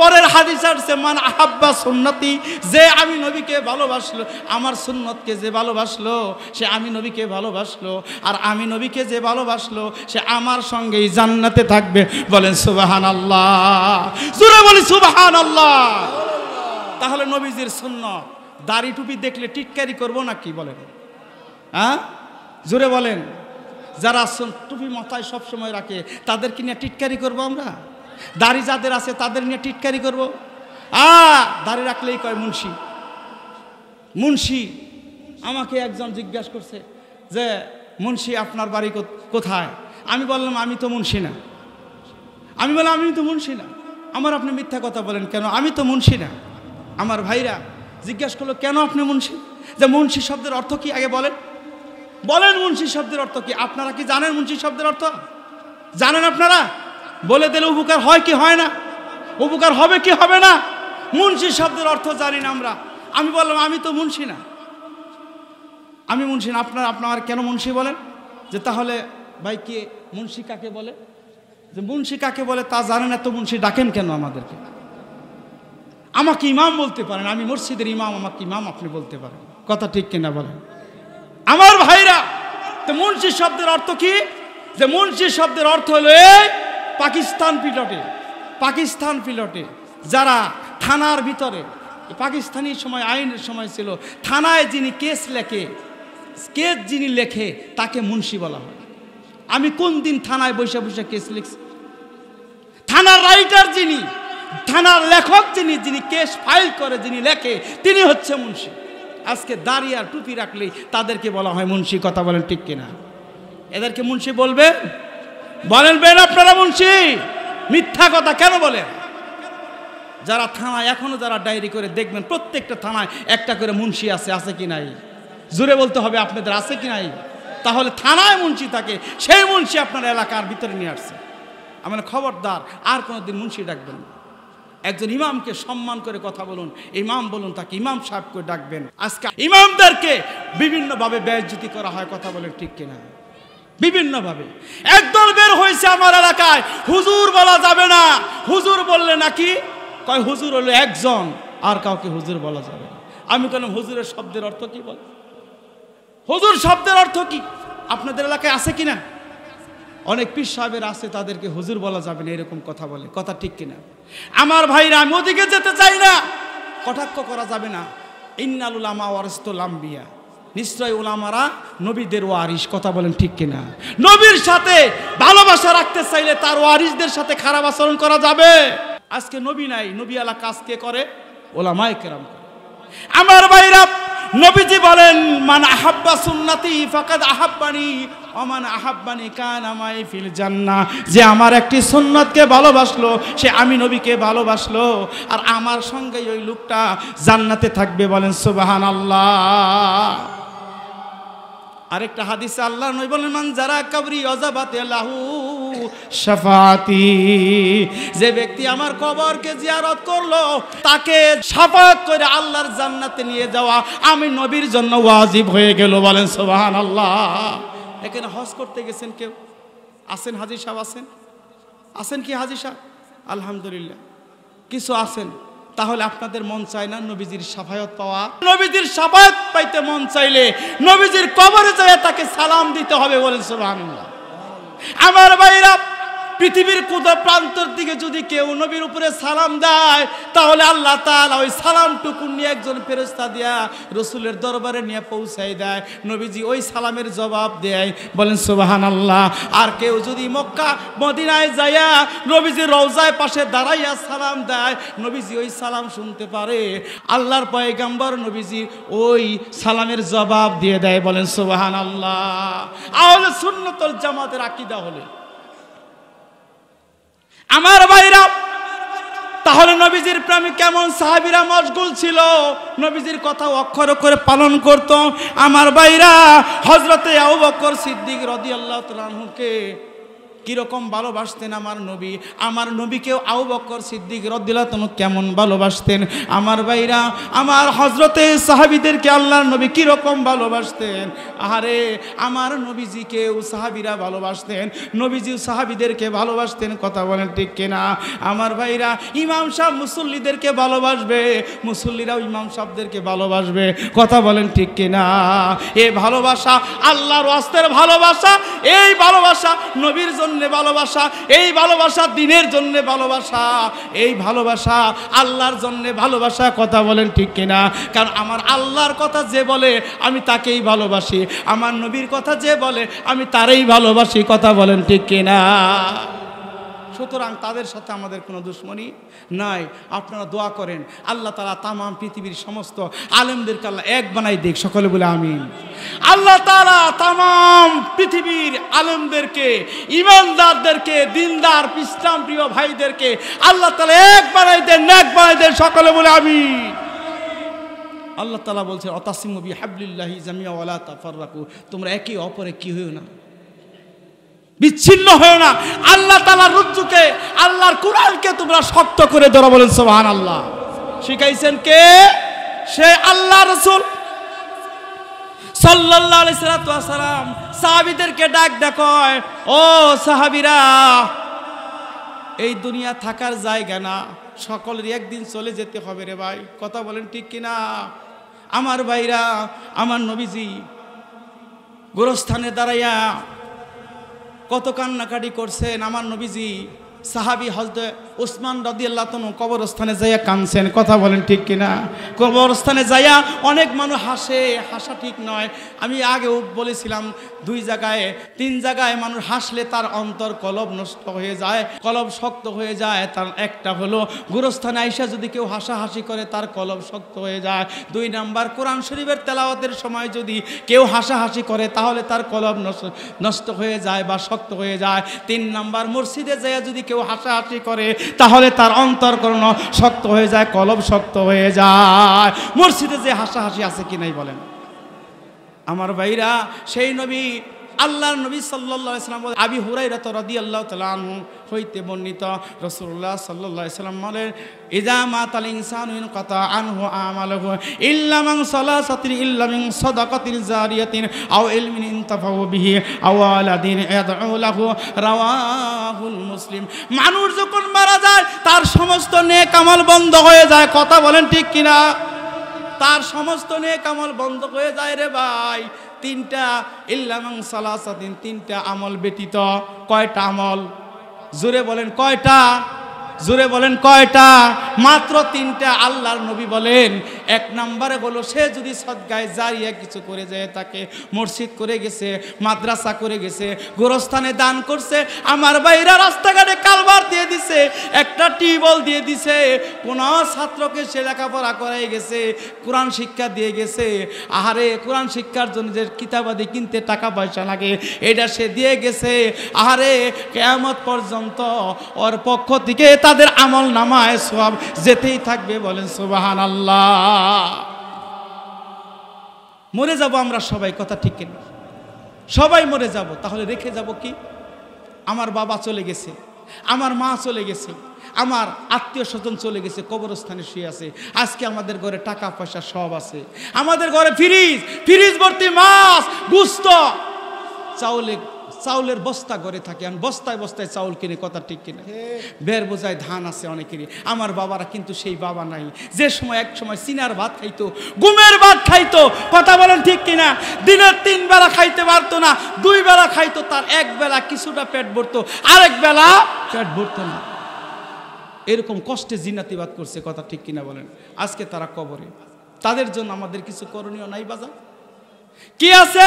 পরের হাদিসে আসছে মান আহাব্বা সুন্নতি, যে আমি নবীকে ভালোবাসলো, আমার সুন্নতকে যে ভালোবাসলো সে আমি নবীকে ভালোবাসলো, আর আমি নবীকে যে ভালোবাসলো সে আমার সঙ্গেই জান্নাতে থাকবে। বলেন সুবহানাল্লাহ। জোরে বলি সুবহানাল্লাহ। তাহলে নবীজির সুন্নত, দাড়ি টুপি দেখলে টিটকারি করবো নাকি বলেন? হ্যাঁ, জোরে বলেন। যারা টুপি মাথায় সবসময় রাখে তাদেরকে নিয়ে টিটকারি করবো আমরা? দাড়ি যাদের আছে তাদের নিয়ে টিটকারি করবো? দাড়ি রাখলেই কয় মুন্সি। মুন্সি আমাকে একজন জিজ্ঞাসা করছে যে মুন্সি আপনার বাড়ি কোথায়? আমি বললাম আমি তো মুন্সি না। আমি বললাম আমি তো মুন্সি না। আমার আপনি মিথ্যা কথা বলেন কেন? আমি তো মুন্সি না। আমার ভাইরা জিজ্ঞাসা করলো কেন আপনি মুন্সি? যে মুন্সি শব্দের অর্থ কি আগে বলেন, বলেন মুন্সি শব্দের অর্থ কি? আপনারা কি জানেন মুন্সি শব্দের অর্থ? জানেন আপনারা? বলে দিলে উপকার হয় কি হয় না? উপকার হবে কি হবে না? মুন্সি শব্দের অর্থ জানি না আমরা। আমি বললাম আমি তো মুন্সি না, আমি মুন্সি না। আপনারা কেন মুন্সি বলেন? যে তাহলে ভাই কি মুন্সি কাকে বলে? যে মুন্সি কাকে বলে তা জানেন না তো মুন্সি ডাকেন কেন আমাদেরকে? আমাকে ইমাম বলতে পারেন, আমি মসজিদের ইমাম, আমাকে ইমাম আপনি বলতে পারেন। কথা ঠিক কিনা বলেন? আমার ভাইরা, তো মুন্সি শব্দের অর্থ কি? যে মুন্সি শব্দের অর্থ হলো এই পাকিস্তান পিলটে যারা থানার ভিতরে, পাকিস্তানি সময় আইনের সময় ছিল, থানায় যিনি কেস যিনি লেখে তাকে মুন্সি বলা হয়। আমি কোন দিন থানায় বসে বসে কেস লিখছি? থানার রাইটার যিনি, থানার লেখক যিনি কেস ফাইল করে, যিনি লেখে, তিনি হচ্ছে মুন্সি। আজকে দাড়ি আর টুপি রাখলেই তাদেরকে বলা হয় মুন্সি। কথা বলেন ঠিক কিনা? এদেরকে মুন্সি বলবেন? বলেন আপনারা মুন্সি? মিথ্যা কথা কেন বলেন? যারা থানায় এখনো যারা ডায়েরি করে দেখবেন, প্রত্যেকটা থানায় একটা করে মুন্সি আছে কি নাই? জোরে বলতে হবে আপনাদের, আছে কি নাই? তাহলে থানায় মুন্সি থাকে, সেই মুন্সি আপনার এলাকার ভিতরে নিয়ে আসছে। আমার খবরদার আর কোনোদিন মুন্সি ডাকবেন না। একজন ইমামকে সম্মান করে কথা বলুন, ইমাম বলুন, তাকে ইমাম সাহেব করে ডাকবেন। আজকে ইমামদেরকে বিভিন্নভাবে বেইজ্জতি করা হয়। কথা বলেন ঠিক কিনা? বিভিন্নভাবে। একদল বের হয়েছে আমার এলাকায়, হুজুর বলা যাবে না, হুজুর বললে নাকি কয় হুজুর হলো একজন, আর কাউকে হুজুর বলা যাবে না। আমি বললাম হুজুরের শব্দের অর্থ কি বল, হুজুর শব্দের অর্থ কি? আপনাদের এলাকায় আছে কিনা? অনেক পীর সাহেবের আছে, তাদেরকে হুজুর বলা যাবে না এরকম কথা বলে, কথা ঠিক কিনা? আমার ভাইরা, আমি ওদিকে যেতে চাই না, কটাক্ষ করা যাবে না। ইন্নাল উলামা ওয়ারাসাতুল আমবিয়া, নিশ্চয় উলামারা নবীদের ওয়ারিস, কথা বলেন ঠিক কিনা? নবীর সাথে ভালোবাসা রাখতে চাইলে তার ওয়ারিসদের সাথে খারাপ আচরণ করা যাবে? আজকে নবী নাই, নবী আলা কাজ কে করে? উলামায়ে কেরাম। আমার ভাইরা, নবীজি বলেন মান আহাব্বা সুন্নতি ফাকাদ আহাব্বানি ওয়া মান আহাব্বানি কানা মাই ফিল জান্নাহ, যে আমার একটি সুন্নতকে ভালোবাসলো সে আমি নবীকে ভালোবাসলো, আর আমার সঙ্গে ওই লোকটা জান্নাতে থাকবে। বলেন সুবহানাল্লাহ। আরেকটা হাদিসে আল্লাহর নবী বলেন মান যারা কবরি ওয়াজাবাতে লাহু শাফাআতি, যে ব্যক্তি আমার কবরকে জিয়ারত করলো তাকে শাফাআত করে আল্লাহর জান্নাতে নিয়ে যাওয়া আমি নবীর জন্য ওয়াজিব হয়ে গেল। বলেন সুবহানাল্লাহ। এখানে হজ করতে গেছেন কেউ আছেন? হাজী সাহেব আছেন? আছেন কি হাজী সাহেব? আলহামদুলিল্লাহ কিছু আছেন। তাহলে আপনাদের মন চায় না নবীজির শাফায়াত পাওয়া? নবীজির শাফায়াত পাইতে মন চাইলে নবীজির কবরে যায় তাকে সালাম দিতে হবে। বলেন সুবহানাল্লাহ। আমার ভাইরা, পৃথিবীর কোন প্রান্তর দিকে যদি কেউ নবীর উপরে সালাম দেয় তাহলে আল্লাহ তাআলা ওই সালামটুকু নিয়ে একজন ফেরেশতা দিয়া রাসূলের দরবারে নিয়ে পৌঁছায় দেয়। নবীজি ওই সালামের জবাব দেয়। বলেন সুবহানাল্লাহ। আর কেউ যদি মক্কা মদিনায় যায়া নবীজির রওজায় পাশে দাঁড়াইয়া সালাম দেয়, নবীজি ওই সালাম শুনতে পারে, আল্লাহর পয়গম্বর নবীজি ওই সালামের জবাব দিয়ে দেয়। বলেন সুবহানাল্লাহ। আহলে সুন্নাত ওয়াল জামাতের আকীদা হলে আমার ভাইরা, তাহলে নবীজির প্রেমে কেমন সাহাবীরা মশগুল ছিল, নবীজির কথা অক্ষর করে পালন করত। আমার ভাইরা, হযরতে আবু বকর সিদ্দিক রাদিয়াল্লাহু তাআলা আনহুকে কিরকম ভালোবাসতেন আমার নবী, আমার নবীকেও আবু বকর সিদ্দিক রাদিয়াল্লাহু তাআলা কেমন ভালোবাসতেন। আমার ভাইরা, আমার হযরতে সাহাবীদেরকে আল্লাহর নবী কিরকম ভালোবাসতেন। আরে আমার নবীজিকেও সাহাবীরা ভালোবাসতেন, নবীজিও সাহাবীদেরকে ভালোবাসতেন। কথা বলেন ঠিক কিনা? আমার ভাইরা, ইমাম সাহেব মুসল্লিদেরকে ভালোবাসবে, মুসল্লিরাও ইমাম সাহেবদেরকে ভালোবাসবে। কথা বলেন ঠিক কিনা? এই ভালোবাসা আল্লাহর ওয়াস্তের ভালোবাসা, এই ভালোবাসা নবীর জন্য ভালোবাসা, এই ভালোবাসা দ্বীনের জন্য ভালোবাসা, এই ভালোবাসা আল্লাহর জন্য ভালোবাসা। কথা বলেন ঠিক কিনা? কারণ আমার আল্লাহর কথা যে বলে আমি তাকেই ভালোবাসি, আমার নবীর কথা যে বলে আমি তারই ভালোবাসি। কথা বলেন ঠিক কিনা? সুতরাং তাদের সাথে আমাদের কোনো দুশ্মনী নাই। আপনারা দোয়া করেন আল্লাহ তাআলা তামাম পৃথিবীর সমস্ত আলেমদেরকে আল্লাহ এক বানাই দিক। সকলে বলে আমিন। আল্লাহ তাআলা তামাম পৃথিবীর আলেমদেরকে, ইমানদারদেরকে, দিনদার ইসলাম প্রিয় ভাইদেরকে আল্লাহ তাআলা এক বানাই দেন, এক বানাই দেন। সকলে বলে আমিন। আল্লাহ তাআলা বলছেন অতাসিমু বিহাবলিল্লাহি জামিআ ওয়া লা তাফাররাকু, তোমরা একে অপরে কি হইও না, বিচ্ছিন্ন হয় না। আল্লাহ তাআলার রজ্জুকে, আল্লাহর কোরআনকে তোমরা শক্ত করে ধরো। বলেন সুবহানাল্লাহ। শিখাইছেন কে? সে আল্লাহ রাসূল সাল্লাল্লাহু আলাইহি ওয়াসাল্লাম সাহাবীদেরকে ডাক দেয়, ও সাহাবীরা, এই দুনিয়া থাকার জায়গা না, সকলের একদিন চলে যেতে হবে রে ভাই। কথা বলেন ঠিক কিনা? আমার ভাইরা, আমার নবীজি গোরস্থানে দাঁড়াইয়া কত কান্নাকাটি করছেন। আমার নবীজি সাহাবী হযরত ওসমান রাদিয়াল্লাহু তাআলা কবরস্থানে যাইয়া কাঁদছেন। কথা বলেন ঠিক কিনা? কবরস্থানে যাইয়া অনেক মানুষ হাসে, হাসা ঠিক নয়। আমি আগেও বলেছিলাম 2 জায়গায় 3 জায়গায় মানুষ হাসলে তার অন্তর কলব নষ্ট হয়ে যায়, কলব শক্ত হয়ে যায়। তার একটা হলো গোরস্থানে আইসা যদি কেউ হাসাহাসি করে তার কলব শক্ত হয়ে যায়। 2 নাম্বার, কোরআন শরীফের তেলাওয়াতের সময় যদি কেউ হাসাহাসি করে তাহলে তার কলব নষ্ট হয়ে যায় বা শক্ত হয়ে যায়। 3 নাম্বার, মসজিদে যাইয়া যদি কেউ হাসাহাসি করে তাহলে তার অন্তরকরণ শক্ত হয়ে যায়, কলব শক্ত হয়ে যায়। মসজিদে যে হাসাহাসি আছে কি নাই বলেন? আমার ভাইরা, সেই নবী আল্লাহর নবী সাল্লাল্লাহু আলাইহি সাল্লাম বলেন, আবি হুরায়রা রাদিয়াল্লাহু তাআলা আনহু হইতে বর্ণিত, রাসূলুল্লাহ সাল্লাল্লাহু আলাইহি সাল্লাম বলেন, ইযা মাতাল ইনসানু ইনকাতা আনহু আমালুহু ইল্লা মান সালাসাতিন ইল্লা মিন সাদাকাতিন জারিয়াতিন আও ইলমিন ইনতাফাউ বিহি আও ওয়ালাদিন ইয়াদউ লাহু, রাওয়াহুল মুসলিম। মানুষ যখন মারা যায় তার সমস্ত নেক আমল বন্ধ হয়ে যায়। কথা বলেন ঠিক কিনা? তার সমস্ত নেক আমল বন্ধ হয়ে যায় রে ভাই। তিনটা ইল্লা মান সালাসাতিন, তিনটা আমল ব্যতীত। কয়টা আমল? জোরে বলেন কয়টা? জোরে বলেন কয়টা? মাত্র তিনটা। আল্লাহর নবী বলেন, এক নম্বরে হলো সে যদি সদকায়ে জারিয়া কিছু করে যায় থাকে, মসজিদ করে গেছে, মাদ্রাসা করে গেছে, গোরস্থানে দান করছে, আমার ভাইরা রাস্তাঘাটে কালভার দিয়ে দিছে, একটা টিউবওয়েল দিয়ে দিছে, কোন ছাত্রকে সে লেখাপড়া করাই গেছে, কোরআন শিক্ষা দিয়ে গেছে। আহারে কোরআন শিক্ষার জন্য যে কিতাবাদি কিনতে টাকা পয়সা লাগে এটা সে দিয়ে গেছে। আহারে কিয়ামত পর্যন্ত ওর পক্ষ থেকে তাদের আমল নামায় সওয়াব যেতেই থাকবে। বলেন সুবহানাল্লাহ। মরে যাব আমরা সবাই, কথা ঠিক কিনা? সবাই মরে যাব, তাহলে রেখে যাব কি? আমার বাবা চলে গেছে, আমার মা চলে গেছে, আমার আত্মীয় স্বজন চলে গেছে, কবরস্থানে শুয়ে আছে। আজকে আমাদের ঘরে টাকা পয়সা সব আছে, আমাদের ঘরে ফ্রিজ ভর্তি মাছ, গোশত, চাউলের বস্তা ঘরে থাকে, আমি বস্তায় বস্তায় চাউল কিনে, কথা ঠিক কিনা? বের বোঝায় ধান আছে অনেকেরই। আমার বাবারা কিন্তু সেই বাবা নাই, যে সময় এক সময় সিনার ভাত খাইতো, গুমের ভাত খাইতো, কথা বলেন ঠিক কিনা? দিনের 3 বেলা খাইতে পারতো না, 2 বেলা খাইতো, তার এক বেলা কিছুটা পেট ভরতো, আরেক বেলা পেট ভরতো না। এরকম কষ্টে জিন্নাতিবাদ করছে, কথা ঠিক কিনা বলেন? আজকে তারা কবরে, তাদের জন্য আমাদের কিছু করণীয় নাই বাজার? কি আছে?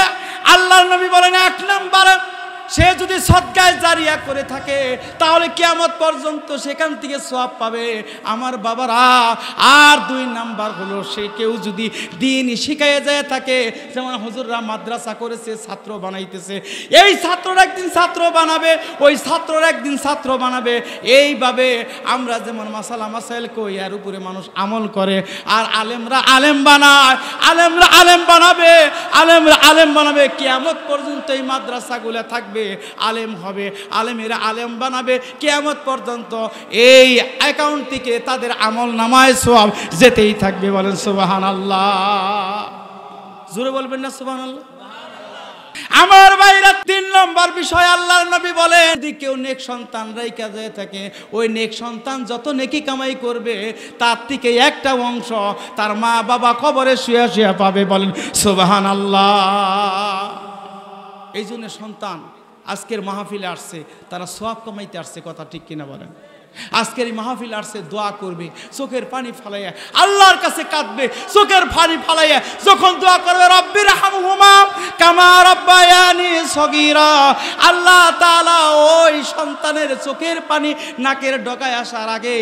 আল্লাহর নবী বলেন, এক নম্বরে সে যদি সদকায়ে জারিয়া করে থাকে তাহলে কিয়ামত পর্যন্ত সেখান থেকে সওয়াব পাবে আমার বাবারা। আর 2 নাম্বার হলো সে কেউ যদি দ্বীন শিখাইয়ে যায় থাকে, যেমন হুজুররা মাদ্রাসা করেছে, ছাত্র বানাইতেছে, এই ছাত্ররা একদিন ছাত্র বানাবে, ওই ছাত্ররা একদিন ছাত্র বানাবে। এইভাবে আমরা যেমন মাসালা মাসাইল কই, এর উপরে মানুষ আমল করে, আর আলেমরা আলেম বানায়, আলেমরা আলেম বানাবে, আলেমরা আলেম বানাবে। কিয়ামত পর্যন্ত এই মাদ্রাসাগুলো থাকবে, আলেম হবে, আলেমেরা আলেম বানাবে, কিয়ামত পর্যন্ত এই অ্যাকাউন্ট থেকে তাদের আমল নামায় সওয়াব যেতেই থাকবে। বলেন সুবহানাল্লাহ। জোরে বলবেন না সুবহানাল্লাহ? আমার ভাইরা 3 নম্বর বিষয় আল্লাহর নবী বলেন, যদি কেউ নেক সন্তান রাইখা যায় থাকে, ওই নেক সন্তান যত নেকি কামাই করবে তার থেকে একটা অংশ তার মা বাবা কবরে শুয়ে শুয়ে পাবে। বলেন সুবহানাল্লাহ। এই জন্য সন্তান আজকের মাহফিলে আসছে, তারা সওয়াব কামাইতে আসছে, কথা ঠিক কিনা বলেন? আজকের এই মাহফিল আসছে দোয়া করবে, চোখের পানি ফালাইয়া আল্লাহর কাছে কাঁদবে, চোখের পানি ফালাইয়া যখন দোয়া করবে, রব্বির হামহুমা কামা রাব্বায়ানি সগীরা, আল্লাহ তাআলা ওই সন্তানের চোখের পানি নাকের ডগায় আসার আগে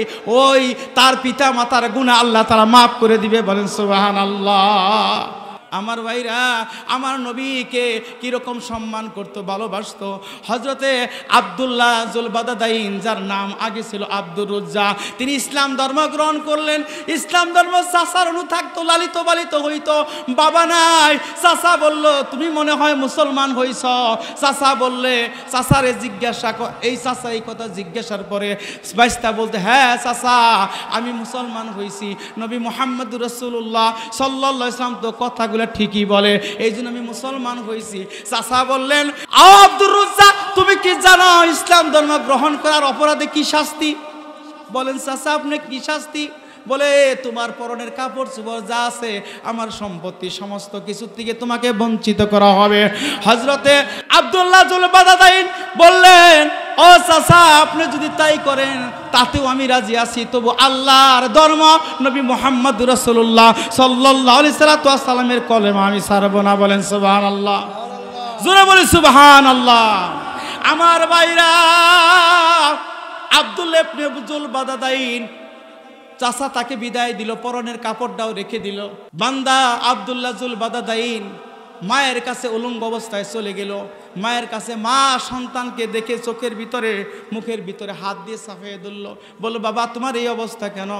ওই তার পিতা মাতার গুনাহ আল্লাহ তাআলা মাফ করে দিবে। বলেন সুবহানাল্লাহ। আমার ভাইরা আমার নবীকে কিরকম সম্মান করতো, ভালোবাসতো। হজরতে আব্দুল্লাহ জুলবাদাদাইন, যার নাম আগে ছিল আব্দুর রুজ্জা, তিনি ইসলাম ধর্ম গ্রহণ করলেন। ইসলাম ধর্ম চাচার অনু থাকতো, লালিত পালিত হইতো, বাবা নাই। চাচা বলল, তুমি মনে হয় মুসলমান হইছ। চাচা বললে, চাচারে জিজ্ঞাসা, এই চাচা এই কথা জিজ্ঞাসার পরে বাইস্তা বলতে, হ্যাঁ চাচা আমি মুসলমান হইছি, নবী মুহাম্মদুর রাসূলুল্লাহ সাল্লাল্লাহু আলাইহি ওয়াসাল্লাম তো কথাগুলো ঠিকই বলে, এই জন্য আমি মুসলমান হয়েছি। চাচা বললেন, আব্দুর রুজ্জা তুমি কি জানো ইসলাম ধর্ম গ্রহণ করার অপরাধে কি শাস্তি? বলেন চাচা আপনি কি শাস্তি? বলে, তোমার পরনের কাপড় চোপড় যা আছে, আমার সম্পত্তি সমস্ত কিছু থেকে তোমাকে বঞ্চিত করা হবে। হযরতে আব্দুল্লাহ জুলবাদাদাইন বললেন, ও চাচা আপনি যদি তাই করেন তাতেও আমি রাজি আছি, তবু আল্লাহর ধর্ম নবী মুহাম্মদ রাসূলুল্লাহ সাল্লাল্লাহু আলাইহি সাল্লামের কলেমা আমি ছাড়ব না। বলেন সুবহানাল্লাহ। জোরে বলি সুবহানাল্লাহ। আমার ভাইরা আব্দুল্লাহ ইবনে জুলবাদাদাইন, চাচা তাকে বিদায় দিল, পরনের কাপড়টাও রেখে দিল। বান্দা আব্দুল্লাহ জুলবাদাদাইন মায়ের কাছে উলঙ্গ অবস্থায় চলে গেল। মায়ের কাছে, মা সন্তানকে দেখে চোখের ভিতরে মুখের ভিতরে হাত দিয়ে চাপিয়ে ধরল, বলল বাবা তোমার এই অবস্থা কেন?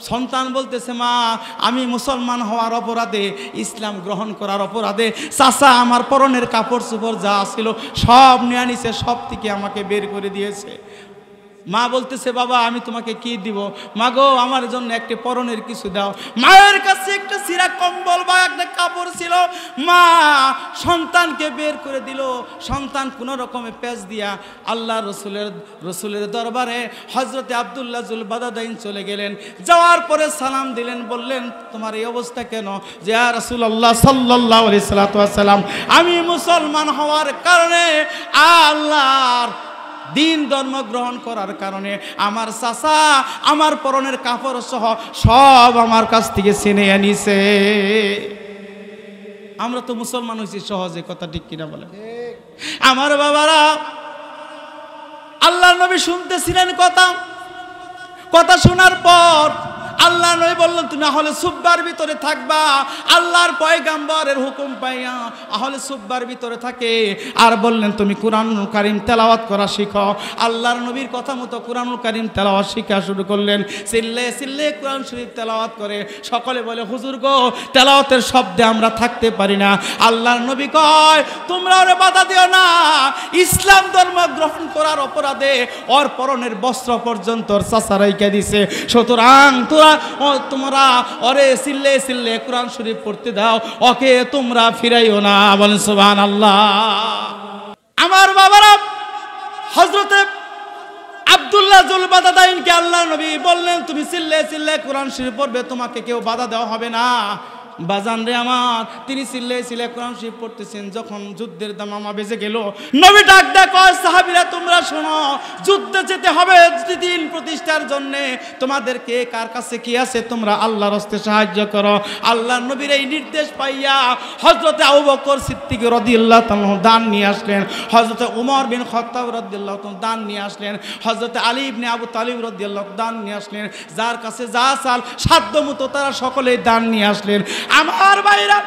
সন্তান বলতেছে মা আমি মুসলমান হওয়ার অপরাধে, ইসলাম গ্রহণ করার অপরাধে চাচা আমার পরনের কাপড় চোপড় যা ছিল সব নিয়ে নিছে, সব থেকে আমাকে বের করে দিয়েছে। মা বলতেছে বাবা আমি তোমাকে কি দিব? মা গো আমার জন্য একটা পরনের কিছু দাও। মায়ের কাছে একটা চিরা কম্বল বা একটা কাপড় ছিল, মা সন্তানকে বের করে দিল। সন্তান কোনো রকমে পেঁচ দিয়া আল্লাহ রসুলের দরবারে হজরতে আব্দুল্লাহ জুল বাদাদাইন চলে গেলেন। যাওয়ার পরে সালাম দিলেন, বললেন তোমার এই অবস্থা কেন? যে ইয়া রাসূলুল্লাহ সাল্লাল্লাহু আলাইহি সাল্লাম আমি মুসলমান হওয়ার কারণে, আল্লাহর দিন ধর্ম গ্রহণ করার কারণে আমার চাচা আমার পরনের কাপড় সহ সব আমার কাছ থেকে ছিনিয়ে আনিছে। আমরা তো মুসলমান হয়েছি সহজে, কথা ঠিক কিনা বলে? আমার বাবারা, আল্লাহর নবী শুনতেছিলেন কথা শোনার পর আল্লাহ নবী বললেন তুমি আহলে সুব্বার ভিতরে থাকবা। আল্লাহর পয়গাম্বরের হুকুম পাইয়া আহলে সুব্বার ভিতরে থাকে। আর বললেন তুমি কুরআনুল কারীম তেলাওয়াত করা শিখো। আল্লাহর নবীর কথা মতো কুরআনুল কারীম তেলাওয়াত শিখা শুরু করলেন। সিল্লে কুরআন শরীফ তেলাওয়াত করে সকলে বলে হুজুর গো তেলাওয়াতের শব্দে আমরা থাকতে পারি না। আল্লাহর নবী কয় তোমরা ওরে বাধা দিও না, ইসলাম ধর্ম গ্রহণ করার অপরাধে ওর পরনের বস্ত্র পর্যন্ত চাচা রাইখা দিছে, সুতরাং তোমরা ওরে সিল্লে কুরআন শরীফ পড়তে দাও, ওকে তোমরা ফিরাইও না। বলেন সুবহানাল্লাহ। আমার বাবারা, হযরতে আব্দুল্লাহ জুল বাদাদাইনকে আল্লাহ নবী বললেন তুমি সিল্লে কুরআন শরীফ পড়বে, তোমাকে কেউ বাধা দেওয়া হবে না। বাজান রে আমার, তিনি সিল্লে কোরআন শরীফ পড়তেছেন। যখন যুদ্ধের দামামা বেজে গেল, নবী ডাক দেয় কয় সাহাবীরা তোমরা শোনো, যুদ্ধে যেতে হবে দিন প্রতিষ্ঠার জন্য, তোমাদেরকে কার কাছে কি আছে তোমরা আল্লাহর রাস্তায় সাহায্য করো। আল্লাহর নবীর এই নির্দেশ পাইয়া হযরতে আবু বকর সিদ্দিক রাদিয়াল্লাহু তাআলা দান নিয়ে আসলেন, হযরতে ওমর বিন খাত্তাব রাদিয়াল্লাহু তাআলা দান নিয়ে আসলেন, হযরতে আলী ইবনে আবু তালিব রাদিয়াল্লাহু দান নিয়ে আসলেন। যার কাছে যা চাল সাধ্যমতো তারা সকলেই দান নিয়ে আসলেন। আমার ভাইরা,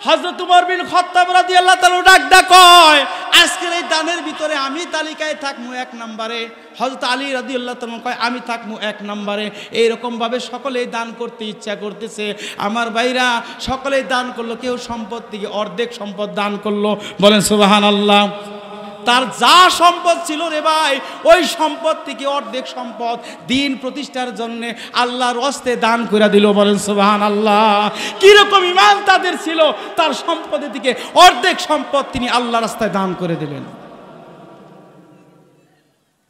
হযরত ওমর বিন খাত্তাব রাদিয়াল্লাহু তাআলা ডাক কয় আজকের এই দানের ভিতরে আমি তালিকায় থাকবো 1 নম্বরে। হযরত আলী রাদিয়াল্লাহু তাআলা কয় আমি থাকবো 1 নম্বরে। এইরকম ভাবে সকলেই দান করতে ইচ্ছা করতেছে। আমার ভাইরা সকলেই দান করলো, কেউ সম্পদ থেকে অর্ধেক সম্পদ দান করলো। বলেন সুবহানাল্লাহ। তার যা সম্পদ ছিল রে ভাই, ওই সম্পদ থেকে অর্ধেক সম্পদ দিন প্রতিষ্ঠার জন্য আল্লাহর রাস্তে দান করে দিল। বলেন সুবহানাল্লাহ। কিরকম ঈমান তাদের ছিল, তার সম্পদের থেকে অর্ধেক সম্পদ তিনি আল্লাহর রাস্তায় দান করে দিলেন।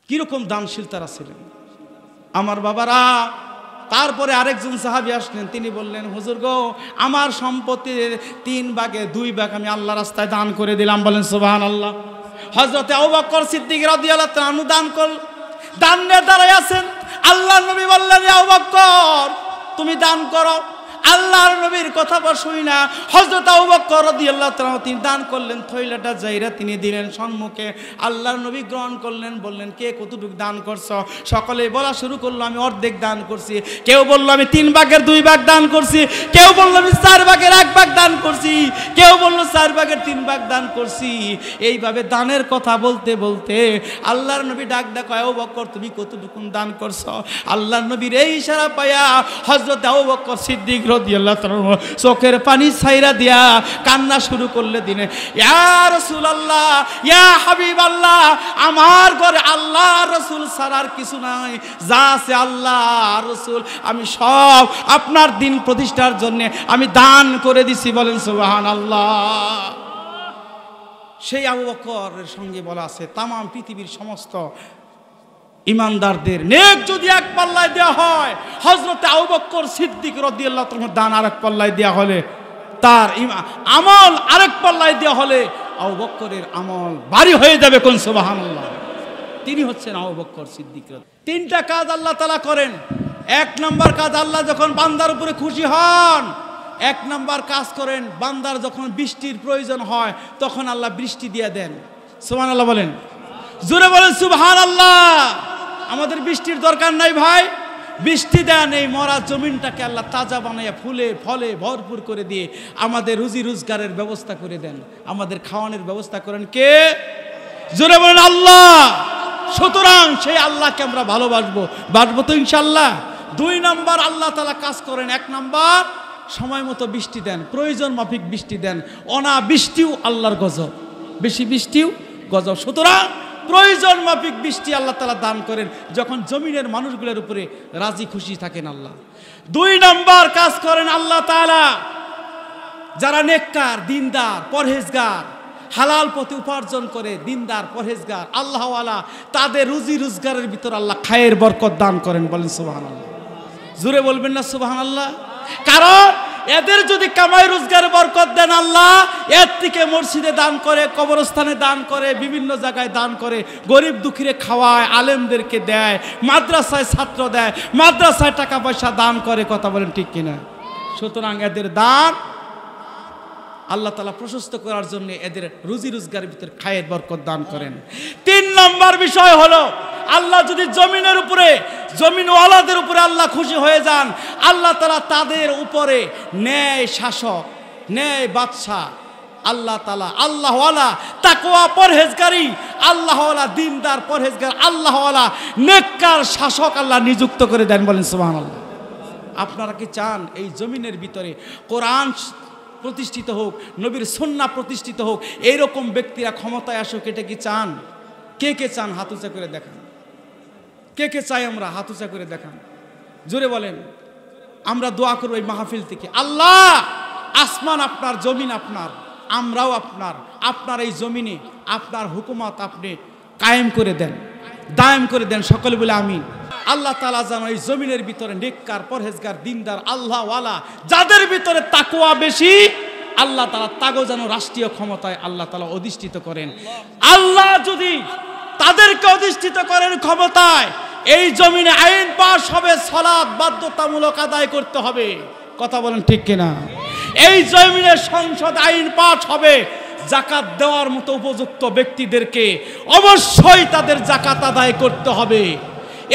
কিরকম দানশীল তারা ছিলেন আমার বাবারা। তারপরে আরেকজন সাহাবী আসলেন, তিনি বললেন হুজুর গো আমার সম্পত্তির 3 ভাগে 2 ভাগ আমি আল্লাহর রাস্তায় দান করে দিলাম। বলেন সুবহানাল্লাহ। হযরতে আবু বকর সিদ্দিক রাদিয়াল্লাহু তাআলা দান নিয়ে দাঁড়ায় আছেন। আল্লাহর নবী বললেন আবু বকর তুমি দান করো। আল্লাহর নবীর কথা শুই না হযরত আবু বকর রাদিয়াল্লাহু তাআলা তিনি দান করলেন, থৈলাটা যাইরা তিনি দিলেন সম্মুখে। আল্লাহর নবী গ্রহণ করলেন, বললেন কে কতটুকু দান করছো? সকলে বলা শুরু করলো আমি অর্ধেক দান করছি। কেউ বললো আমি 3 ভাগের 2 ভাগ দান করছি। কেউ বললো আমি 4 ভাগের 1 ভাগ দান করছি। কেউ বললো 4 ভাগের 3 ভাগ দান করছি। এইভাবে দানের কথা বলতে বলতে আল্লাহর নবী ডাক কয় আবু বকর তুমি কতটুকু দান করছো? আল্লাহর নবীর এই ইশারা পায়া হযরত আবু বকর সিদ্দিক রাদিয়াল্লাহু তাআলা চোখের পানি ছাইরা দিয়া কান্না শুরু করলে দিনে ইয়া রাসূলুল্লাহ ইয়া হাবিবাল্লাহ, আমার ঘরে আল্লাহর রাসূল ছাড়ার কিছু নাই, যা আছে আল্লাহর রাসূল আমি সব আপনার দিন প্রতিষ্ঠার জন্য আমি দান করে দিছি। বলেন সুবহানাল্লাহ। সেই আবু বকরের সঙ্গে বলা আছে তাম পৃথিবীর সমস্ত ইমানদারদের নেক যদি 1 পাল্লায় দেওয়া হয়, হযরতে আবু বকর সিদ্দিক রাদিয়াল্লাহু তাআলা দান আরেক পাল্লায় দেওয়া হলে, তার আমল আরেক পাল্লায় দেওয়া হলে আবু বকরের আমল ভারী হয়ে যাবে। কোন সুবহানাল্লাহ। তিনি হচ্ছেন আবু বকর সিদ্দিক। 3টা কাজ আল্লাহ তাআলা করেন। 1 নম্বর কাজ, আল্লাহ যখন বান্দার উপরে খুশি হন 1 নম্বর কাজ করেন, বান্দার যখন বৃষ্টির প্রয়োজন হয় তখন আল্লাহ বৃষ্টি দিয়ে দেন। সুবহানাল্লাহ বলেন, জোরে বলেন সুবহানাল্লাহ। আমাদের বৃষ্টির দরকার নাই ভাই, বৃষ্টি দেন, এই মরা জমিনটাকে আল্লাহ তাজা বানাইয়া ফুলে ফলে ভরপুর করে দিয়ে আমাদের রুজি রোজগারের ব্যবস্থা করে দেন, আমাদের খাওয়ানোর ব্যবস্থা করেন কে? জোরে বলেন আল্লাহ। সুতরাং সেই আল্লাহকে আমরা ভালোবাসবো, বাসবো তো ইনশাল্লাহ। 2 নম্বর আল্লাহ তাআলা কাজ করেন। 1 নম্বর সময় মতো বৃষ্টি দেন, প্রয়োজন মাফিক বৃষ্টি দেন। অনাবৃষ্টিও আল্লাহর গজব, বেশি বৃষ্টিও গজব। সুতরাং প্রয়োজন মাফিক বৃষ্টি আল্লাহ তাআলা দান করেন যখন জমিনের মানুষগুলোর উপরে রাজি খুশি থাকেন আল্লাহ। 2 নম্বর কাজ করেন আল্লাহ তাআলা, যারা নেককার, দিনদার, পরহেজগার, হালাল পথে উপার্জন করে, দিনদার, পরহেজগার, আল্লাহওয়ালা, তাদের রুজি রোজগারের ভিতর আল্লাহ খায়ের বরকত দান করেন। বলেন সুবহানাল্লাহ। জোরে বলবেন না সুবহানাল্লাহ? কারণ এদের যদি কামাই রোজগার বরকত দেন আল্লাহ, এর থেকে মসজিদে দান করে, কবরস্থানে দান করে, বিভিন্ন জায়গায় দান করে, গরিব দুঃখীরে খাওয়ায়, আলেমদেরকে দেয়, মাদ্রাসায় ছাত্র দেয়, মাদ্রাসায় টাকা পয়সা দান করে। কথা বলেন ঠিক কিনা? সুতরাং এদের দান আল্লাহ তাআলা প্রশস্ত করার জন্য এদের রুজি রোজগারের ভিতরে খায়ের বরকত দান করেন। 3 নম্বর বিষয় হলো, আল্লাহ যদি জমিনের উপরে, জমিনওয়ালাদের উপরে আল্লাহ খুশি হয়ে যান, আল্লাহ তাআলা তাদের উপরে ন্যায় শাসক, ন্যায় বাদশাহ, আল্লাহ তাআলা আল্লাহওয়ালা, তাকওয়া পরহেজগারি, আল্লাহওয়ালা, দিনদার, পরহেজগার, আল্লাহওয়ালা, নেককার শাসক আল্লাহ নিযুক্ত করে দেন। বলেন সুবহানাল্লাহ। আপনারা কি চান এই জমিনের ভিতরে কোরআন প্রতিষ্ঠিত হোক, নবীর সুন্নাহ প্রতিষ্ঠিত হোক, এইরকম ব্যক্তিরা ক্ষমতায় আসুক? এটা কি চান? কে কে চান? হাত উঁচা করে দেখান। কে কে চাই আমরা? হাত উঁচা করে দেখান, জোরে বলেন। আমরা দোয়া করব এই মাহফিল থেকে, আল্লাহ আসমান আপনার, জমিন আপনার, আমরাও আপনার, আপনার এই জমিনে আপনার হুকুমত আপনি কায়েম করে দেন, দায়েম করে দেন। সকলে বলে আমিন। আল্লাহ তাআলা যেন এই জমিনের ভিতরে নেককার, পরহেজগার, দিনদার, আল্লাহওয়ালা, যাদের ভিতরে তাকওয়া বেশি, আল্লাহ তাআলা তাগো যেন রাষ্ট্রীয় ক্ষমতায় আল্লাহ তাআলা অধিষ্ঠিত করেন। আল্লাহ যদি তাদেরকে অধিষ্ঠিত করেন ক্ষমতায়, এই জমিনে আইন পাস হবে, সালাত বাধ্যতামূলক আদায় করতে হবে। কথা বলেন ঠিক কিনা? এই জমিনে সংসদ আইন পাস হবে, যাকাত দেওয়ার মতো উপযুক্ত ব্যক্তিদেরকে অবশ্যই তাদের যাকাত আদায় করতে হবে।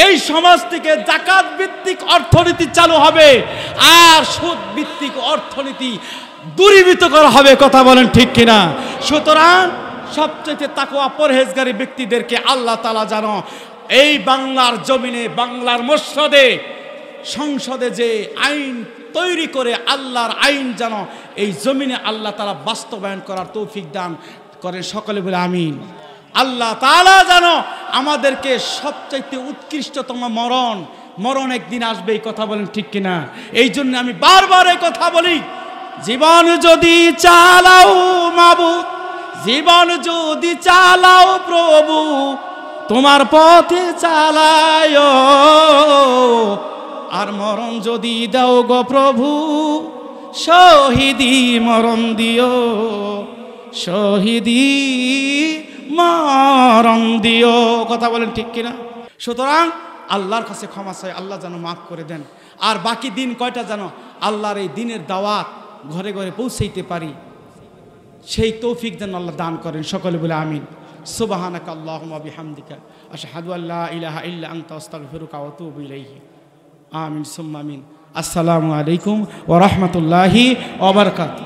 এই সমাজ থেকে যাকাত ভিত্তিক অর্থনীতি চালু হবে, আর সুদ ভিত্তিক অর্থনীতি দূরীভূত করা হবে। কথা বলেন ঠিক কিনা? সুতরাং সবচেয়ে তাকওয়া পরহেজগারী ব্যক্তিদেরকে আল্লাহ তাআলা যেন এই বাংলার জমিনে, বাংলার মসনদে, সংসদে যে আইন তৈরি করে, আল্লাহর আইন যেন এই জমিনে আল্লাহ তাআলা বাস্তবায়ন করার তৌফিক দান করেন। সকলে বলে আমিন। আল্লাহ তাআলা যেন আমাদেরকে সবচাইতে উৎকৃষ্টতম মরণ একদিন আসবে। এই কথা বলেন ঠিক কিনা? এই জন্য আমি বারবার এই কথা বলি, জীবন যদি চালাও মাবুদ, জীবন যদি চালাও প্রভু, তোমার পথে চালায়, আর মরণ যদি দাও গো প্রভু, শহীদি মরণ দিও, শহীদি মরণ দিও। কথা বলেন ঠিক কিনা? সুতরাং আল্লাহর কাছে ক্ষমা চাই, আল্লাহ যেন মাফ করে দেন। আর বাকি দিন কয়টা যেন আল্লাহর এই দিনের দাওয়াত ঘরে ঘরে পৌঁছাইতে পারি, সেই তৌফিক যেন আল্লাহ দান করেন। সকলে বলে আমিন। সুবহানাকা আল্লাহুম্মা বিহামদিকা আশহাদু আল্লা ইলাহা ইল্লা আনতা আস্তাগফিরুকা ওয়া আতুবু ইলাইহি। আমিন সুম্মা আমিন। আসসালামু আলাইকুম ওয়া রাহমাতুল্লাহি ওয়া বারাকাতুহু।